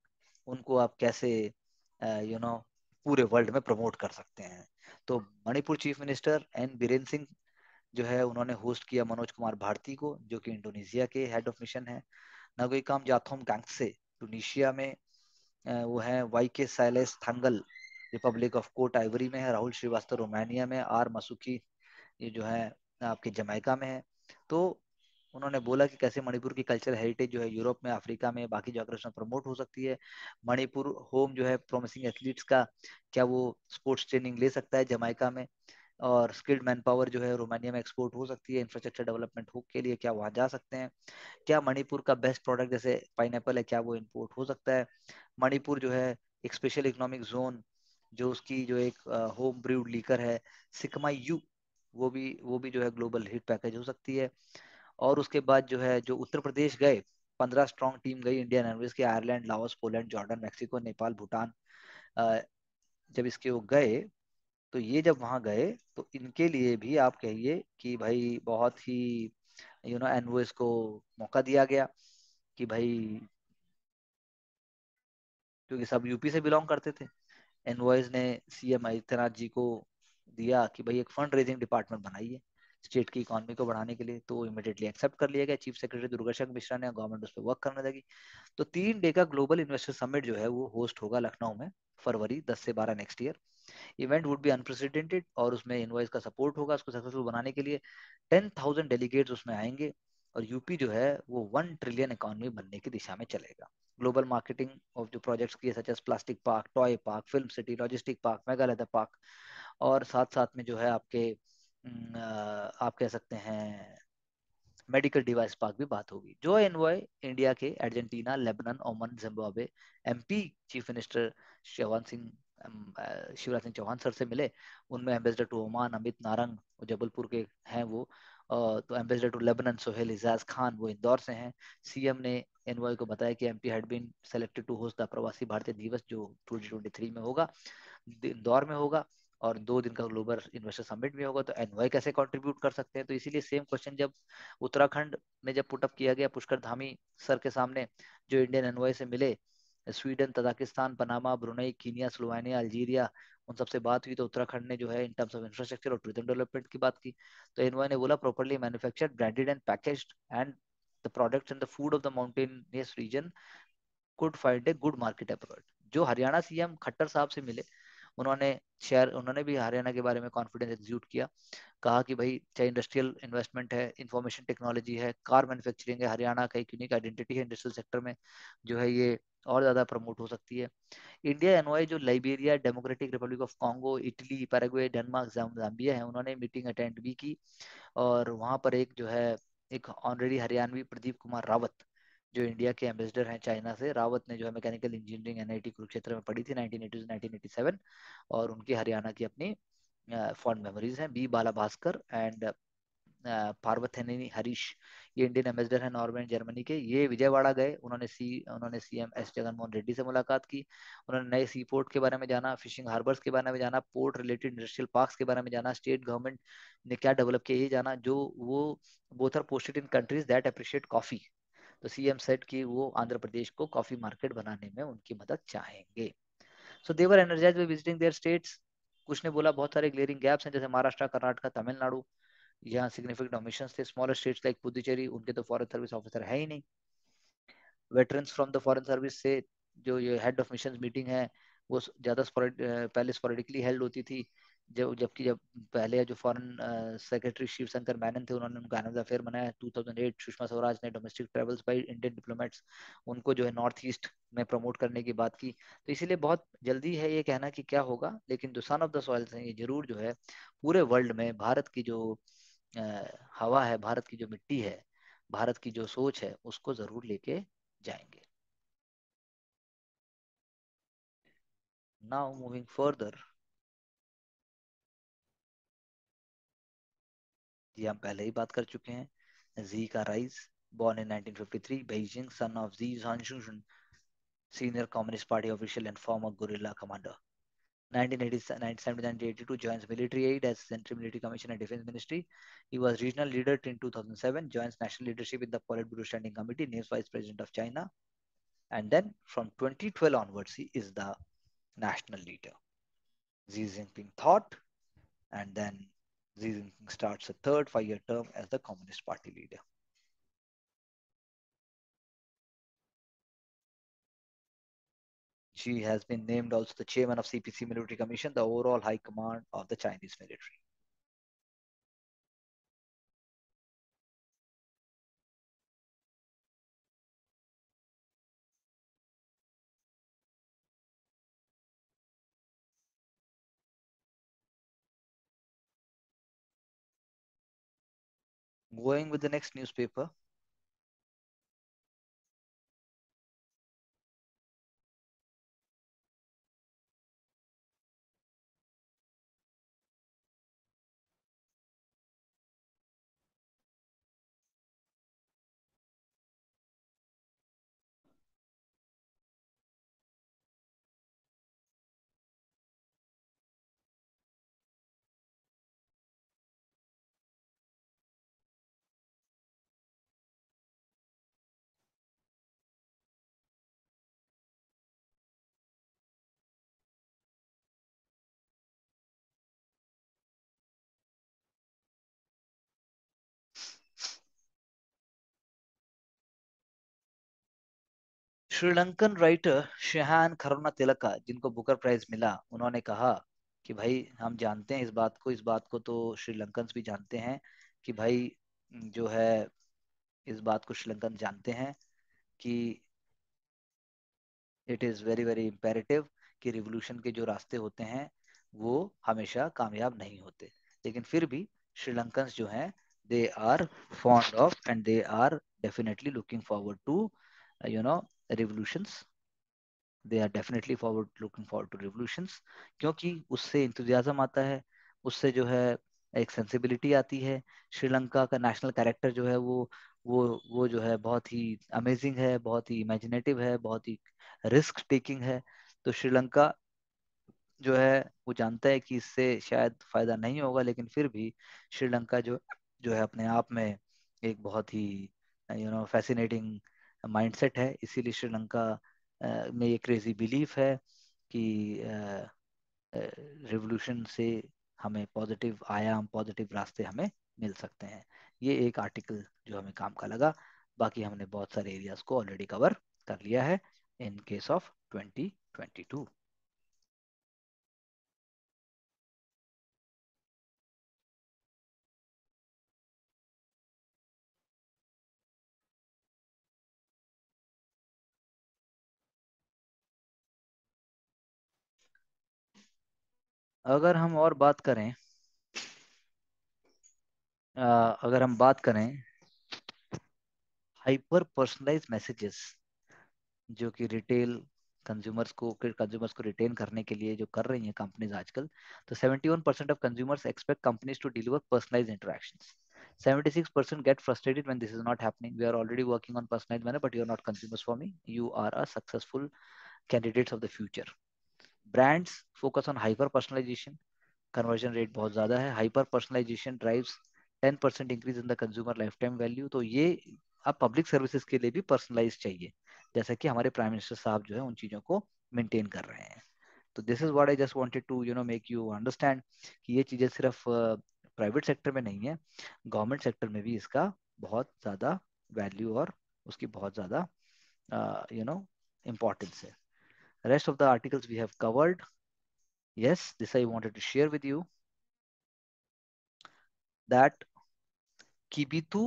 उनको आप कैसे पूरे वर्ल्ड में प्रमोट कर सकते हैं। तो Manipur chief minister N Biren Singh जो है उन्होंने होस्ट किया मनोज कुमार भारती को, जो कि इंडोनेशिया के हेड ऑफ मिशन है। नगोइकाम जाथोम गैंग्से टूनिशिया में, वो है वाई के साइलेस Thangal Republic of coat Ivory में है, राहुल श्रीवास्तव रोमानिया में, आर मसुकी ये जो है आपके जमैका में है। तो उन्होंने बोला कि कैसे मणिपुर की कल्चर हेरिटेज जो है यूरोप में, अफ्रीका में, बाकी जोग्राफी में प्रमोट हो सकती है। मणिपुर होम जो है प्रोमिसिंग एथलीट्स का, क्या वो स्पोर्ट्स ट्रेनिंग ले सकता है जमैका में। और स्किल्ड मैन पावर जो है रोमानिया में एक्सपोर्ट हो सकती है इंफ्रास्ट्रक्चर डेवलपमेंट हो के लिए, क्या वहाँ जा सकते हैं। क्या मणिपुर का बेस्ट प्रोडक्ट जैसे पाइनएप्पल है, क्या वो इम्पोर्ट हो सकता है। मणिपुर जो है एक स्पेशल इकोनॉमिक जोन, जो उसकी जो एक होम ब्रूड लीकर है सिकमा यू, वो भी जो है ग्लोबल हिट पैकेज हो सकती है। और उसके बाद जो है जो उत्तर प्रदेश गए, 15 स्ट्रॉन्ग टीम गई इंडियन एयरवेज के, Ireland, Laos, Poland, Jordan, Mexico, Nepal, Bhutan. अ, जब इसके वो गए, तो ये जब वहां गए तो इनके लिए भी आप कहिए कि भाई बहुत ही एनवोएस को मौका दिया गया कि भाई, क्योंकि सब यूपी से बिलोंग करते थे। एनवॉयस ने सीएम आदित्यनाथ जी को दिया कि भाई एक फंड रेजिंग डिपार्टमेंट बनाइए स्टेट की इकोनॉमी को बढ़ाने के लिए, तो इमीडिएटली एक्सेप्ट कर लिया गया। चीफ सेक्रेटरी दुर्गाशंकर मिश्रा ने, गवर्नमेंट उस पर वर्क करने लगी। तो 3 डे का ग्लोबल इन्वेस्टर समिट जो है वो होस्ट होगा लखनऊ में, फरवरी 10 से 12 next year. Event would be unprecedented और उसमें इनवॉइस का सपोर्ट होगा उसको सक्सेसफुल बनाने के लिए। 10,000 डेलीगेट्स उसमें आएंगे और यूपी जो है वो 1 ट्रिलियन इकोनॉमी बनने की दिशा में चलेगा। ग्लोबल मार्केटिंग ऑफ जो प्रोजेक्ट्स किए such as plastic park, toy park, film city, logistic park, mega leather park, और साथ साथ में जो है आपके आप कह सकते हैं मेडिकल डिवाइस पार्क भी बात होगी। जो एनवॉय इंडिया के Argentina, Lebanon, Oman, Zimbabwe MP chief minister Chouhan Singh Shivraj Singh Chouhan sir से मिले, उनमें ambassador to Oman Amit Narang, वो जबलपुर के हैं वो, तो ambassador to Lebanon Sohail Ijaz Khan, वो इंदौर से हैं। सीएम ने एनवॉय को बताया कि MP had been selected to host the Pravasi Bharatiya दिवस जो 2023 में होगा, इंदौर में होगा, और 2 दिन का ग्लोबल इन्वेस्टर समिट भी होगा। तो एनवाई कैसे कंट्रीब्यूट कर सकते हैं? तो इसीलिए सेम क्वेश्चन जब उत्तराखंड में जब पुटअप किया गया पुष्कर धामी सर के सामने, जो इंडियन एनवाई से मिले, Sweden, Tajikistan, Panama, Brunei, Kenya, Slovenia, Algeria, उन सबसे बात हुई, तो उत्तराखंड ने जो है इन टर्म्स ऑफ इंफ्रास्ट्रक्चर और टूरिज्म डेवलपमेंट की बात की। तो एनवाई ने बोला properly manufactured, branded and packaged and the products in the food of the mountainous region could find a good market approach. जो हरियाणा सीएम खट्टर साहब से मिले, उन्होंने भी हरियाणा के बारे में कॉन्फिडेंस एग्जीट किया, कहा कि भाई चाहे इंडस्ट्रियल इन्वेस्टमेंट है, इंफॉर्मेशन टेक्नोलॉजी है, कार मैन्युफैक्चरिंग है, हरियाणा का एक यूनिक आइडेंटिटी है इंडस्ट्रियल सेक्टर में, जो है ये और ज्यादा प्रमोट हो सकती है। इंडिया एनवाई जो Liberia, democratic Republic of Congo, Italy, Paraguay, Denmark, Zambia है, उन्होंने मीटिंग अटेंड भी की। और वहां पर एक जो है एक ऑनरेडी हरियाणवी प्रदीप कुमार रावत, जो इंडिया के एम्बेसडर हैं चाइना से, रावत ने जो है मैकेनिकल इंजीनियरिंग एनआईटी कुरुक्षेत्र में पढ़ी थी 1980 से 1987, और उनकी हरियाणा की अपनी फॉन्ड मेमोरीज हैं। बी बाला भास्कर एंड पार्वथेनी हरीश, ये इंडियन एम्बेसडर हैं नॉर्वे, जर्मनी के, ये विजयवाड़ा गए, उन्होंने सीएम एस जगनमोहन रेड्डी से मुलाकात की, उन्होंने नए सी पोर्ट के बारे में जाना, फिशिंग हार्बर्स के बारे में जाना, पोर्ट रिलेटेड इंडस्ट्रियल पार्क्स के बारे में जाना, स्टेट गवर्नमेंट ने क्या डेवलप किया ये जाना, जो वो both are posted in countries that appreciate coffee. तो सीएम सेड कि वो आंध्र प्रदेश को कॉफी मार्केट बनाने में उनकी मदद चाहेंगे। So they're energise by visiting their states. कुछ ने बोला बहुत सारे ग्लेयरिंग गैप्स हैं, जैसे महाराष्ट्र, कर्नाटक, तमिलनाडु, यहाँ सिग्निफिकेंट ओमिशंस थे। स्मॉलर स्टेट्स लाइक पुदुचेरी, उनके तो फॉरेन सर्विस ऑफिसर है ही नहीं। Veterans from the foreign service से जो ये हेड ऑफ मिशन मीटिंग है, वो ज्यादा पहले स्पोरेडिकली हेल्ड होती थी, जब पहले जो फॉरेन सेक्रेटरी शिव शंकर मैनन थे, उन्होंने उनका एनुअल अफेयर बनाया 2008। सुषमा स्वराज ने domestic travels by Indian diplomats, उनको जो है नॉर्थ ईस्ट में प्रमोट करने की बात की। तो इसीलिए बहुत जल्दी है ये कहना कि क्या होगा, लेकिन जो सन ऑफ द सॉइल्स हैं ये जरूर जो है पूरे वर्ल्ड में भारत की जो हवा है, भारत की जो मिट्टी है, भारत की जो सोच है, उसको जरूर लेके जाएंगे। नाउ मूविंग फर्दर, जी हम पहले ही बात कर चुके हैं जी का rise. born in 1953 beijing, son of Xi Jinping, senior communist party official and former guerrilla commander. 1982 joins military aid as Central Military Commission and Defense Ministry. He was regional leader in 2007, joins national leadership in the Politburo Standing Committee, names Vice President of China, and then from 2012 onwards, he is the national leader. Xi Jinping thought, and then Xi Jinping starts a third 5-year term as the Communist Party leader. She has been named also the chairman of CPC Military Commission, the overall high command of the Chinese military. Going with the next newspaper, Sri Lankan writer Shehan Karunatilaka, जिनको Booker prize मिला, उन्होंने कहा कि भाई हम जानते हैं इस बात को तो श्रीलंकन भी जानते हैं कि भाई जो है इस बात को श्रीलंकन जानते हैं कि it is very very imperative कि रिवोल्यूशन के जो रास्ते होते हैं वो हमेशा कामयाब नहीं होते, लेकिन फिर भी श्रीलंकन्स जो हैं they are fond of and they are definitely looking forward to you know revolutions. They are definitely forward looking forward to revolutions, क्योंकि उससे इंथुजियाज्म आता है, उससे जो है एक सेंसिबिलिटी आती है। श्रीलंका का नेशनल कैरेक्टर जो है वो जो है बहुत ही अमेजिंग है, बहुत ही इमेजिनेटिव है, बहुत ही रिस्क टेकिंग है। तो श्रीलंका जो है वो जानता है कि इससे शायद फायदा नहीं होगा, लेकिन फिर भी श्रीलंका जो जो है अपने आप में एक बहुत ही फैसिनेटिंग माइंडसेट है। इसीलिए श्रीलंका में ये क्रेजी बिलीफ है कि रिवोल्यूशन से हमें पॉजिटिव आयाम, पॉजिटिव रास्ते हमें मिल सकते हैं। ये एक आर्टिकल जो हमें काम का लगा। बाकी हमने बहुत सारे एरियाज को ऑलरेडी कवर कर लिया है इन केस ऑफ 2022। अगर हम और बात करें, अगर हम बात करें हाइपर पर्सनलाइज मैसेजेस जो कि रिटेल कंज्यूमर्स को रिटेन करने के लिए जो कर रही हैं कंपनीज आजकल, तो 71% of consumers expect companies to deliver personalize interactions. 76% get frustrated when this is not happening. We are already working on personalized manner, but you are not consumers for me. You are a successful candidates of the future. Brands focus on hyper personalization. Conversion rate बहुत ज़्यादा है। Hyper personalization drives 10% increase in the consumer lifetime value. तो ये अब public services के लिए भी personalise चाहिए, जैसा कि हमारे प्राइम मिनिस्टर साहब जो है उन चीज़ों को मेंटेन कर रहे हैं। तो this is what I just wanted to make you understand कि ये चीज़ें सिर्फ प्राइवेट सेक्टर में नहीं है, गवर्नमेंट सेक्टर में भी इसका बहुत ज़्यादा वैल्यू और उसकी बहुत ज़्यादा यू नो इम्पोर्टेंस है। Rest of the articles we have covered. Yes, this I wanted to share with you that Kibitu,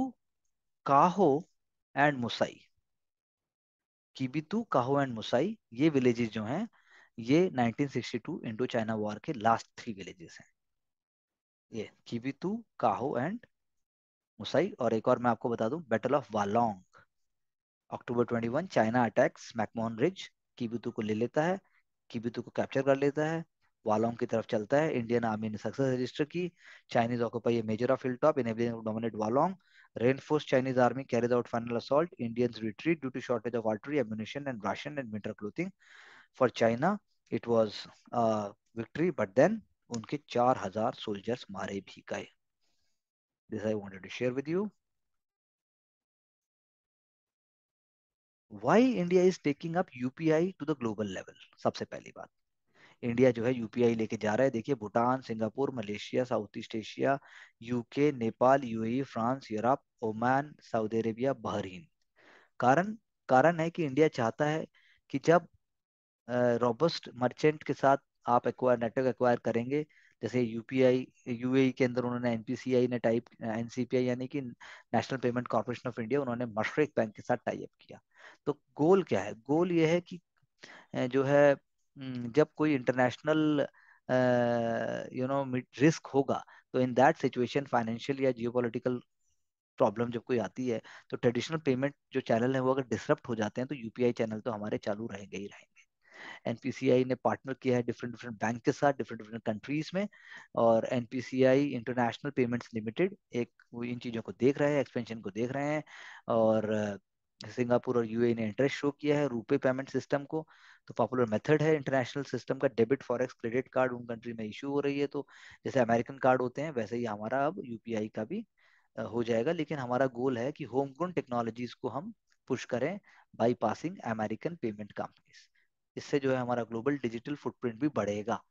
काहो एंड मुसाई, किबितु, काहो एंड मुसाई, ये विलेजेस जो हैं ये 1962 इंडो चाइना वॉर के लास्ट 3 विलेजेस हैं। ये किबितु, काहो एंड मुसाई। और एक और मैं आपको बता दूं, battle of Walong, October 21 China attacks McMahon ridge, Kibithu को ले लेता है, किबितु को कैप्चर कर लेता है, वालोंग की तरफ चलता है, इंडियन आर्मी ने सक्सेस रजिस्टर की, Chinese occupy a major of hilltop enabling to dominate Walong, reinforced Chinese army carries out final assault, Indians retreat due to shortage of artillery, ammunition and ration and winter clothing. For China it was a victory, but then उनके 4000 soldiers मारे भी गए। This I wanted to share with you. Why India is taking up UPI to the global level? सबसे पहली बात, India जो है UPI लेके जा रहा है। देखिए Bhutan, Singapore, Malaysia, south east Asia, UK, Nepal, UAE, France, Europe, Oman, Saudi Arabia, Bahrain. कारण कारण है कि इंडिया चाहता है कि जब रोबस्ट मर्चेंट के साथ आप एक्वायर नेटवर्क एक्वायर करेंगे, जैसे यूपीआई, यूएई के अंदर उन्होंने एनपीसीआई ने टाइप, एनसीपीआई यानी कि national payment corporation of India, उन्होंने मशरक बैंक के साथ टाई अप किया। तो गोल क्या है? गोल ये है कि जो है जब कोई इंटरनेशनल रिस्क होगा, तो इन दैट सिचुएशन फाइनेंशियल या जियोपॉलिटिकल प्रॉब्लम जब कोई आती है, तो ट्रेडिशनल पेमेंट जो चैनल है वो अगर डिसरप्ट हो जाते हैं, तो यूपीआई चैनल तो हमारे चालू रहेंगे ही रहेंगे। एनपीसीआई ने पार्टनर किया है डिफरेंट डिफरेंट बैंक के साथ डिफरेंट डिफरेंट कंट्रीज में, और एनपीसीआई इंटरनेशनल पेमेंट्स लिमिटेड एक वो इन चीज़ों को देख रहे हैं, एक्सपेंशन को देख रहे हैं। और सिंगापुर और यूएई ने इंटरेस्ट शो किया है रुपे पेमेंट सिस्टम को। तो पॉपुलर मेथड है इंटरनेशनल सिस्टम का, डेबिट फॉरेक्स क्रेडिट कार्ड उन कंट्री में इशू हो रही है। तो जैसे अमेरिकन कार्ड होते हैं वैसे ही हमारा अब यूपीआई का भी हो जाएगा। लेकिन हमारा गोल है कि होम ग्रोन टेक्नोलॉजीज को हम पुश करें by passing American payment companies. इससे जो है हमारा ग्लोबल डिजिटल फुटप्रिंट भी बढ़ेगा।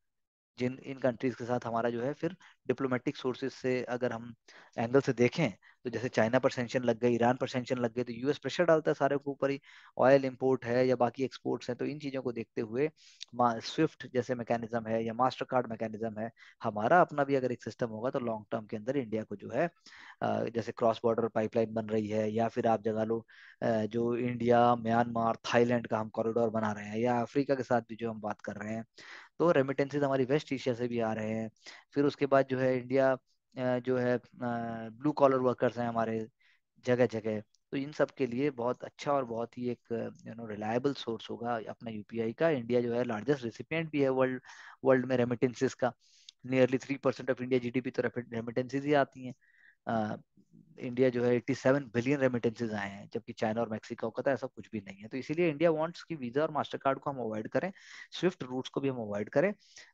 जिन इन कंट्रीज के साथ हमारा जो है फिर डिप्लोमेटिक सोर्सेज से अगर हम एंगल से देखें, तो जैसे चाइना पर सेंशन लग गई, ईरान पर सेंशन लग गए, तो यूएस प्रेशर डालता है सारे के ऊपर ही। ऑयल इंपोर्ट है या बाकी एक्सपोर्ट्स हैं, तो इन चीजों को देखते हुए स्विफ्ट जैसे मैकेनिज्म है या मास्टर कार्ड मैकेनिज्म है, हमारा अपना भी अगर एक सिस्टम होगा तो लॉन्ग टर्म के अंदर इंडिया को जो है जैसे क्रॉस बॉर्डर पाइपलाइन बन रही है, या फिर आप जगह लो जो इंडिया म्यांमार थाईलैंड का हम कॉरिडोर बना रहे हैं, या अफ्रीका के साथ भी जो हम बात कर रहे हैं, तो रेमिटेंसेज हमारी वेस्ट एशिया से भी आ रहे हैं। फिर उसके बाद जो है इंडिया जो है ब्लू कॉलर वर्कर्स हैं हमारे जगह जगह, तो इन सब के लिए बहुत अच्छा और बहुत ही एक रिलायबल सोर्स होगा अपना यूपीआई का। इंडिया जो है लार्जेस्ट रिसिपिएंट भी है वर्ल्ड वर्ल्ड में रेमिटेंसेस का। नियरली 3% ऑफ इंडिया जीडीपी तो रेमिटेंसेज ही आती हैं। अ, इंडिया जो है 87 बिलियन रेमिटेंसेज आए हैं, जबकि चाइना और मेक्सिको का तो ऐसा कुछ भी नहीं है। तो इसीलिए इंडिया वांट्स कि वीजा और मास्टर कार्ड को हम अवॉइड करें, स्विफ्ट रूट्स को भी हम अवॉइड करें,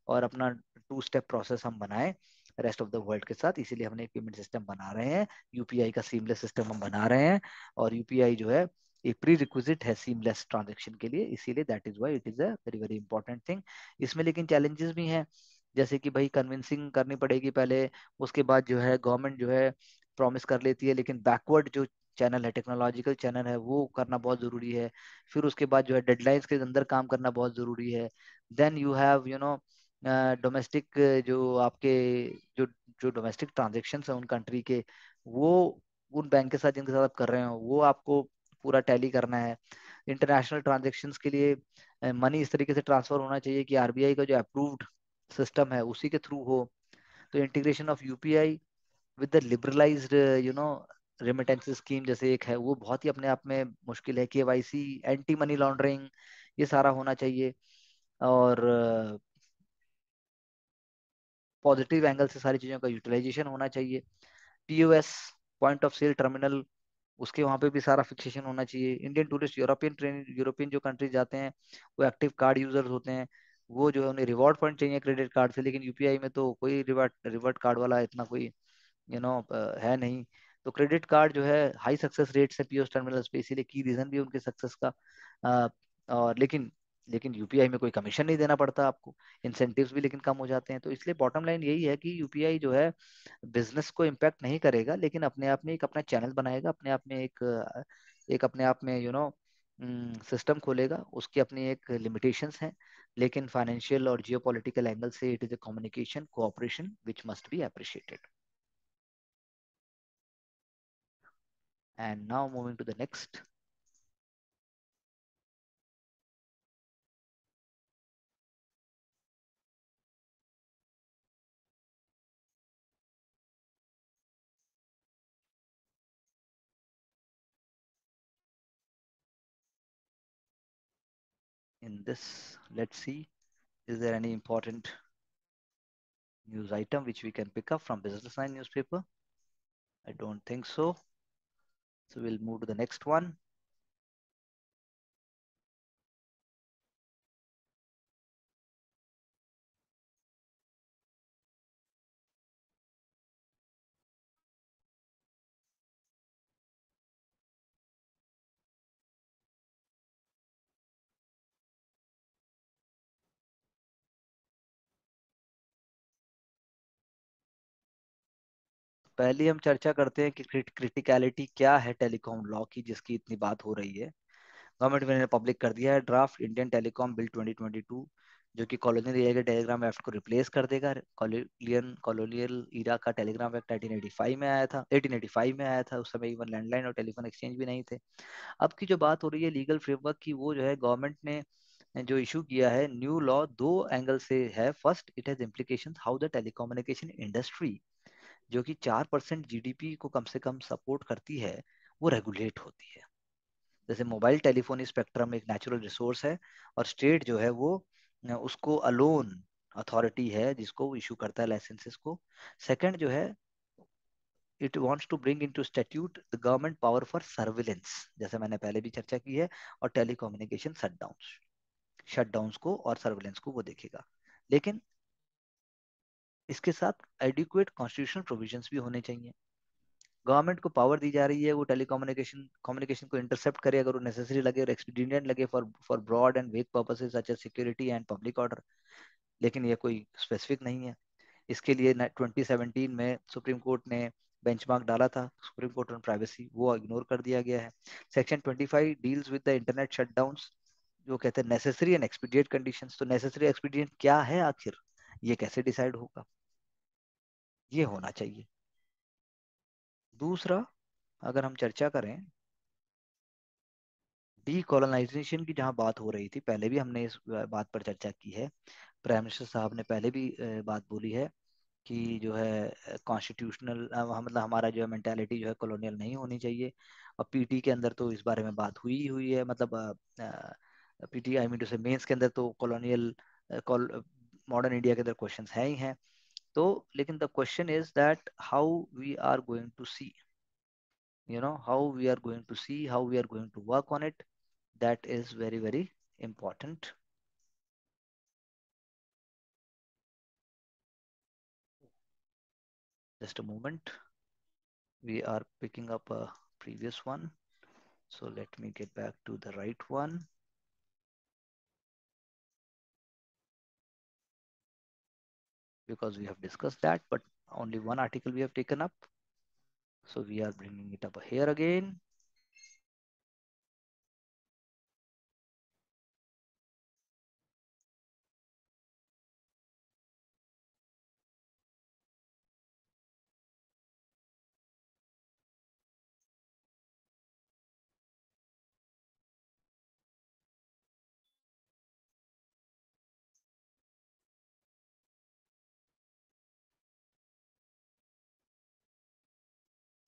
और अपना 2 स्टेप प्रोसेस हम बनाएं रेस्ट ऑफ द वर्ल्ड के साथ। इसीलिए हमने एक पेमेंट सिस्टम बना रहे हैं, यूपीआई का सीमलेस सिस्टम हम बना रहे हैं। और यूपीआई जो है एक प्री रिक्विजिट है सीमलेस ट्रांजेक्शन के लिए, इसीलिए that is why it is a very very important thing. इसमें लेकिन चैलेंजेस भी हैं, जैसे कि भाई कन्विंसिंग करनी पड़ेगी पहले, उसके बाद जो है गवर्नमेंट जो है प्रॉमिस कर लेती है, लेकिन बैकवर्ड जो चैनल है, टेक्नोलॉजिकल चैनल है, वो करना बहुत जरूरी है। फिर उसके बाद जो है डेडलाइंस के अंदर काम करना बहुत जरूरी है। देन यू हैव डोमेस्टिक जो आपके जो जो डोमेस्टिक ट्रांजेक्शन है उन कंट्री के, वो उन बैंक के साथ जिनके साथ आप कर रहे हो वो आपको पूरा टैली करना है। इंटरनेशनल ट्रांजेक्शन्स के लिए मनी इस तरीके से ट्रांसफर होना चाहिए कि आरबीआई का जो अप्रूव्ड सिस्टम है उसी के थ्रू हो। तो integration of UPI with the liberalised remittance scheme जैसे एक है, वो बहुत ही अपने आप में मुश्किल है। केवाईसी, एंटी मनी लॉन्ड्रिंग, ये सारा होना चाहिए। और पॉजिटिव एंगल से सारी चीजों का यूटिलाइजेशन होना चाहिए। POS, point of sale terminal, उसके वहां पे भी सारा फिक्सेशन होना चाहिए। इंडियन टूरिस्ट यूरोपियन जो कंट्री जाते हैं वो एक्टिव कार्ड यूजर्स होते हैं, वो जो है उन्हें रिवॉर्ड पॉइंट चाहिए क्रेडिट कार्ड से, लेकिन यूपीआई में तो कोई रिवॉर्ड रिवॉर्ड कार्ड वाला इतना कोई है नहीं। तो क्रेडिट कार्ड जो है हाई सक्सेस रेट है पीओएस टर्मिनल्स पे, इसीलिए की रीजन भी है उनके सक्सेस का। अ, और लेकिन लेकिन यूपीआई में कोई कमीशन नहीं देना पड़ता आपको, इंसेंटिव्स भी लेकिन कम हो जाते हैं। तो इसलिए बॉटम लाइन यही है कि यूपीआई जो है बिजनेस को इम्पैक्ट नहीं करेगा, लेकिन अपने आप में एक अपना चैनल बनाएगा, अपने आप में एक अपने आप में सिस्टम खोलेगा, उसकी अपनी एक लिमिटेशंस हैं। लेकिन फाइनेंशियल और जियोपॉलिटिकल एंगल से it is a communication cooperation which must be appreciated. And now moving to the next. In this, let's see, is there any important news item which we can pick up from Business Line newspaper? I don't think so. So we'll move to the next one. पहले हम चर्चा करते हैं कि criticality क्या है telecom law की, जिसकी इतनी बात हो रही है। गवर्नमेंट ने पब्लिक कर दिया है ड्राफ्ट इंडियन टेलीकॉम बिल 2022, जो कि कॉलोनियल एरिया के टेलीग्राम एक्ट को रिप्लेस कर देगा। कॉलोनियल ईरा का टेलीग्राम एक्ट 1985 में आया था, 1885 में आया था। उस समय इवन लैंडलाइन और टेलीफोन एक्सचेंज भी नहीं थे। अब की जो बात हो रही है लीगल फ्रेमवर्क की, वो जो है गवर्नमेंट ने जो इशू किया है न्यू लॉ, दो एंगल से है। First, it has implication how the telecommunication industry, जो कि 4% जीडीपी को कम से कम सपोर्ट करती है, वो रेगुलेट होती है। जैसे मोबाइल टेलीफोनी स्पेक्ट्रम एक नेचुरल रिसोर्स है, और स्टेट जो है वो उसको अलोन अथॉरिटी है जिसको वो इशू करता है लाइसेंसेस को। सेकंड जो है, it wants to bring into statute the government power for surveillance, जैसे मैंने पहले भी चर्चा की है, और टेलीकम्युनिकेशन शटडाउन्स को और सर्विलेंस को वो देखेगा। लेकिन इसके साथ एडिक्वेट कॉन्स्टिट्यूशनल प्रोविजंस भी होने चाहिए। गवर्नमेंट को पावर दी जा रही है वो टेलीकम्युनिकेशन कम्युनिकेशन को इंटरसेप्ट करे अगर वो नेसेसरी लगे और एक्सपीडिएंट लगे for for broad and vague purposes such as security and public order, लेकिन ये कोई स्पेसिफिक नहीं है। इसके लिए 2017 में सुप्रीम कोर्ट ने बेंचमार्क डाला था सुप्रीम कोर्ट ऑन प्राइवेसी, वो इग्नोर कर दिया गया है। Section 25 deals with the internet shutdowns, जो कहते हैं नेसेसरी एंड एक्सपीडिएंट कंडीशंस। तो नेसेसरी एक्सपीडिएंट क्या है आखिर, ये कैसे डिसाइड होगा, ये होना चाहिए। दूसरा, अगर हम चर्चा करें डीकोलोनाइजेशन की, जहां बात हो रही थी, पहले भी हमने इस बात पर चर्चा की है, प्राइम मिनिस्टर साहब ने पहले भी बात बोली है कि जो है कॉन्स्टिट्यूशनल मतलब हमारा जो है मेंटालिटी जो है कॉलोनियल नहीं होनी चाहिए। और पीटी के अंदर तो इस बारे में बात हुई ही हुई है, मतलब पीटी आई मीन टू से मेंस के अंदर तो कॉलोनियल मॉडर्न इंडिया के अंदर क्वेश्चंस हैं ही हैं। तो लेकिन the question is that how we are going to see, how we are going to see, how we are going to work on it, that is very very important. Just a moment, we are picking up a previous one, so let me get back to the right one, because we have discussed that, but only one article we have taken up, so we are bringing it up here again.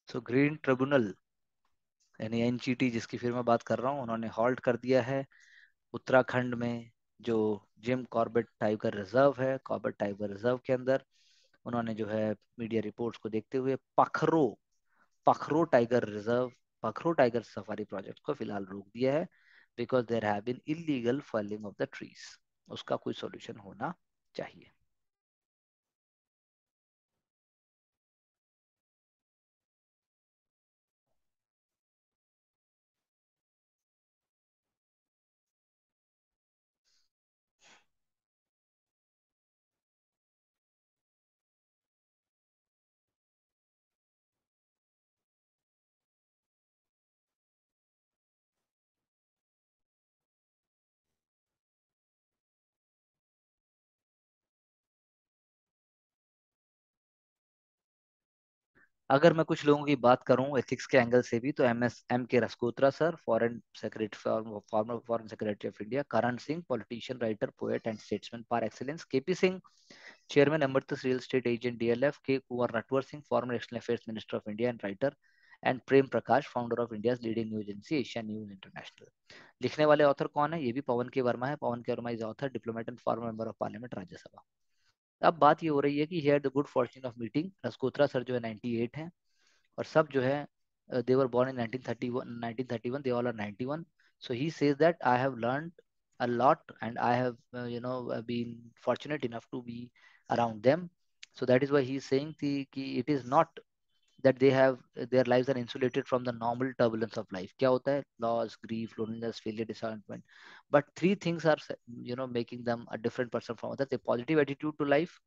So green tribunal यानी NGT जिसकी फिर मैं बात कर रहा हूँ, उन्होंने halt कर दिया है उत्तराखंड में जो जिम कॉर्बेट टाइगर रिजर्व है। कॉर्बेट टाइगर रिजर्व के अंदर उन्होंने जो है मीडिया रिपोर्ट्स को देखते हुए Pakhro tiger reserve, Pakhro tiger safari project को फिलहाल रोक दिया है, because there have been illegal felling of the trees. उसका कोई सॉल्यूशन होना चाहिए। अगर मैं कुछ लोगों की बात करूं एथिक्स के एंगल से भी, तो M K Rasgotra sir, foreign secretary, former foreign secretary of India, Karan Singh, politician, writer, poet and statesman par excellence, KP Singh, chairman emeritus real estate agent DLF, K Kunwar Natwar Singh, former external affairs minister of India and writer, and Prem Prakash, founder of India leading news agency Asia news international. लिखने वाले author कौन है, ये भी पवन K Verma है। Pavan K Varma is author, diplomat and former member of parliament, Rajya Sabha. अब बात ये हो रही है कि he had the good fortune of meeting Rasgotra sir, जो है 98 हैं, और सब जो है they were born in 1931, they all are 91. So he says that I have learned a lot, and I have been fortunate enough to be around them. So that is why he is saying कि it is not that they have their lives are insulated from the normal turbulence of life. क्या होता है, loss, grief, loneliness, failure, disappointment, but three things are making them a different person from others: a positive attitude to life,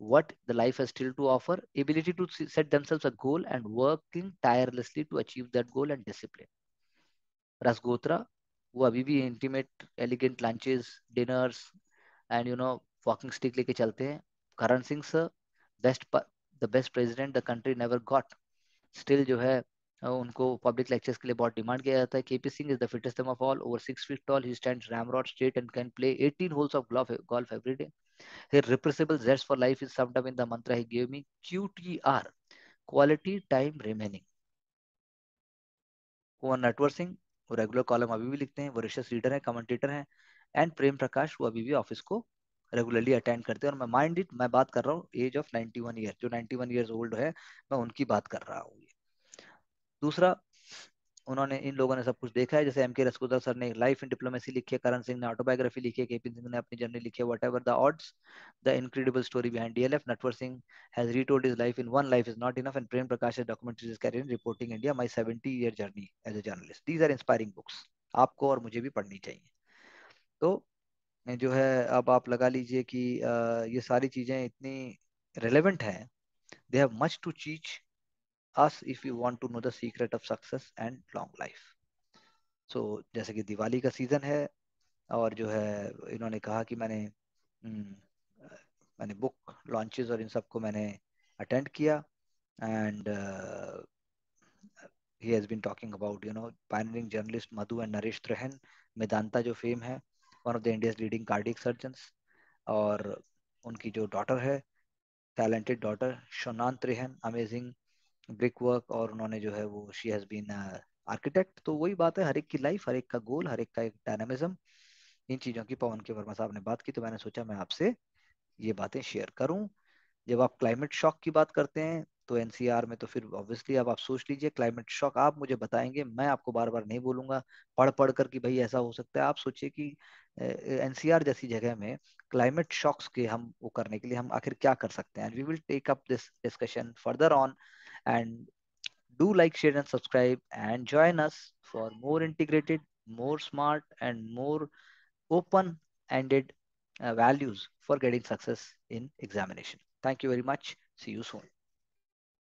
what the life has still to offer, ability to set themselves a goal, and working tirelessly to achieve that goal, and discipline. Rasgotra, वो अभी भी intimate elegant lunches, dinners and walking stick लेके चलते हैं। Karan Singh sir, best the best president the country never got, still जो है उनको public lectures के लिए बहुत डिमांड किया जाता है। KP Singh is the fittest of all, over 6 feet tall, he stands ramrod straight and can play 18 holes of golf every day. Irrepressible zest for life is summed up in the mantra he gave me, QTR, quality time remaining. कुंवर नटवर सिंह, वो regular column अभी भी लिखते हैं, वरिष्ठ reader हैं, commentator हैं। And Prem प्रकाश, वो अभी भी ऑफिस को रेगुलरली अटेंड करते हैं। और मैं माइंड इट, मैं बात कर रहा हूँ एज ऑफ 91 ईयर, जो 91 ईयर्स ओल्ड है, मैं उनकी बात कर रहा हूँ। दूसरा, उन्होंने इन लोगों ने सब कुछ देखा है, जैसे एम के रसकुल्ला सर ने लाइफ इन डिप्लोमेसी लिखी है, करण सिंह ने ऑटोबायोग्राफी लिखी है, केपी सिंह ने अपनी जर्नी लिखी है, whatever the odds, the incredible story behind DLF, Natwar Singh has retold his life in one life is not enough, and Prem Prakash has documented his career in reporting India, my 70-year journey as a journalist. These are inspiring books, आपको और मुझे भी पढ़नी चाहिए। तो जो है, अब आप लगा लीजिए कि ये सारी चीजें इतनी रिलेवेंट हैं, they have much to teach us if you want to know the secret of success and long life. So जैसे कि दिवाली का सीजन है और जो है इन्होंने कहा कि मैंने बुक लॉन्चेस और इन सबको मैंने अटेंड किया and he has been talking about pioneering journalist Madhu and Naresh Trehan, Medanta जो फेम है, one of the India's leading cardiac surgeons, और उनकी जो डॉटर है, talented daughter Shonan Trehan, amazing brick work, और उन्होंने जो है वो शी हैज बीन आर्किटेक्ट। तो वही बात है, हर एक की लाइफ, हर एक का गोल, हर एक का एक डायनामिज्म, इन चीज़ों की पवन के वर्मा साहब ने बात की, तो मैंने सोचा मैं आपसे ये बातें शेयर करूं। जब आप क्लाइमेट शॉक की बात करते हैं तो एनसीआर में, तो फिर ऑब्वियसली अब आप सोच लीजिए क्लाइमेट शॉक, आप मुझे बताएंगे, मैं आपको बार बार नहीं बोलूंगा पढ़ पढ़ कर कि भाई ऐसा हो सकता है। आप सोचिए कि एनसीआर जैसी जगह में क्लाइमेट शॉक्स के हम वो करने के लिए हम आखिर क्या कर सकते हैं। We will take up this discussion further on, and do like, share and subscribe and join us for more integrated, more smart and more open ended values for getting success in examination. Thank you very much. See you soon.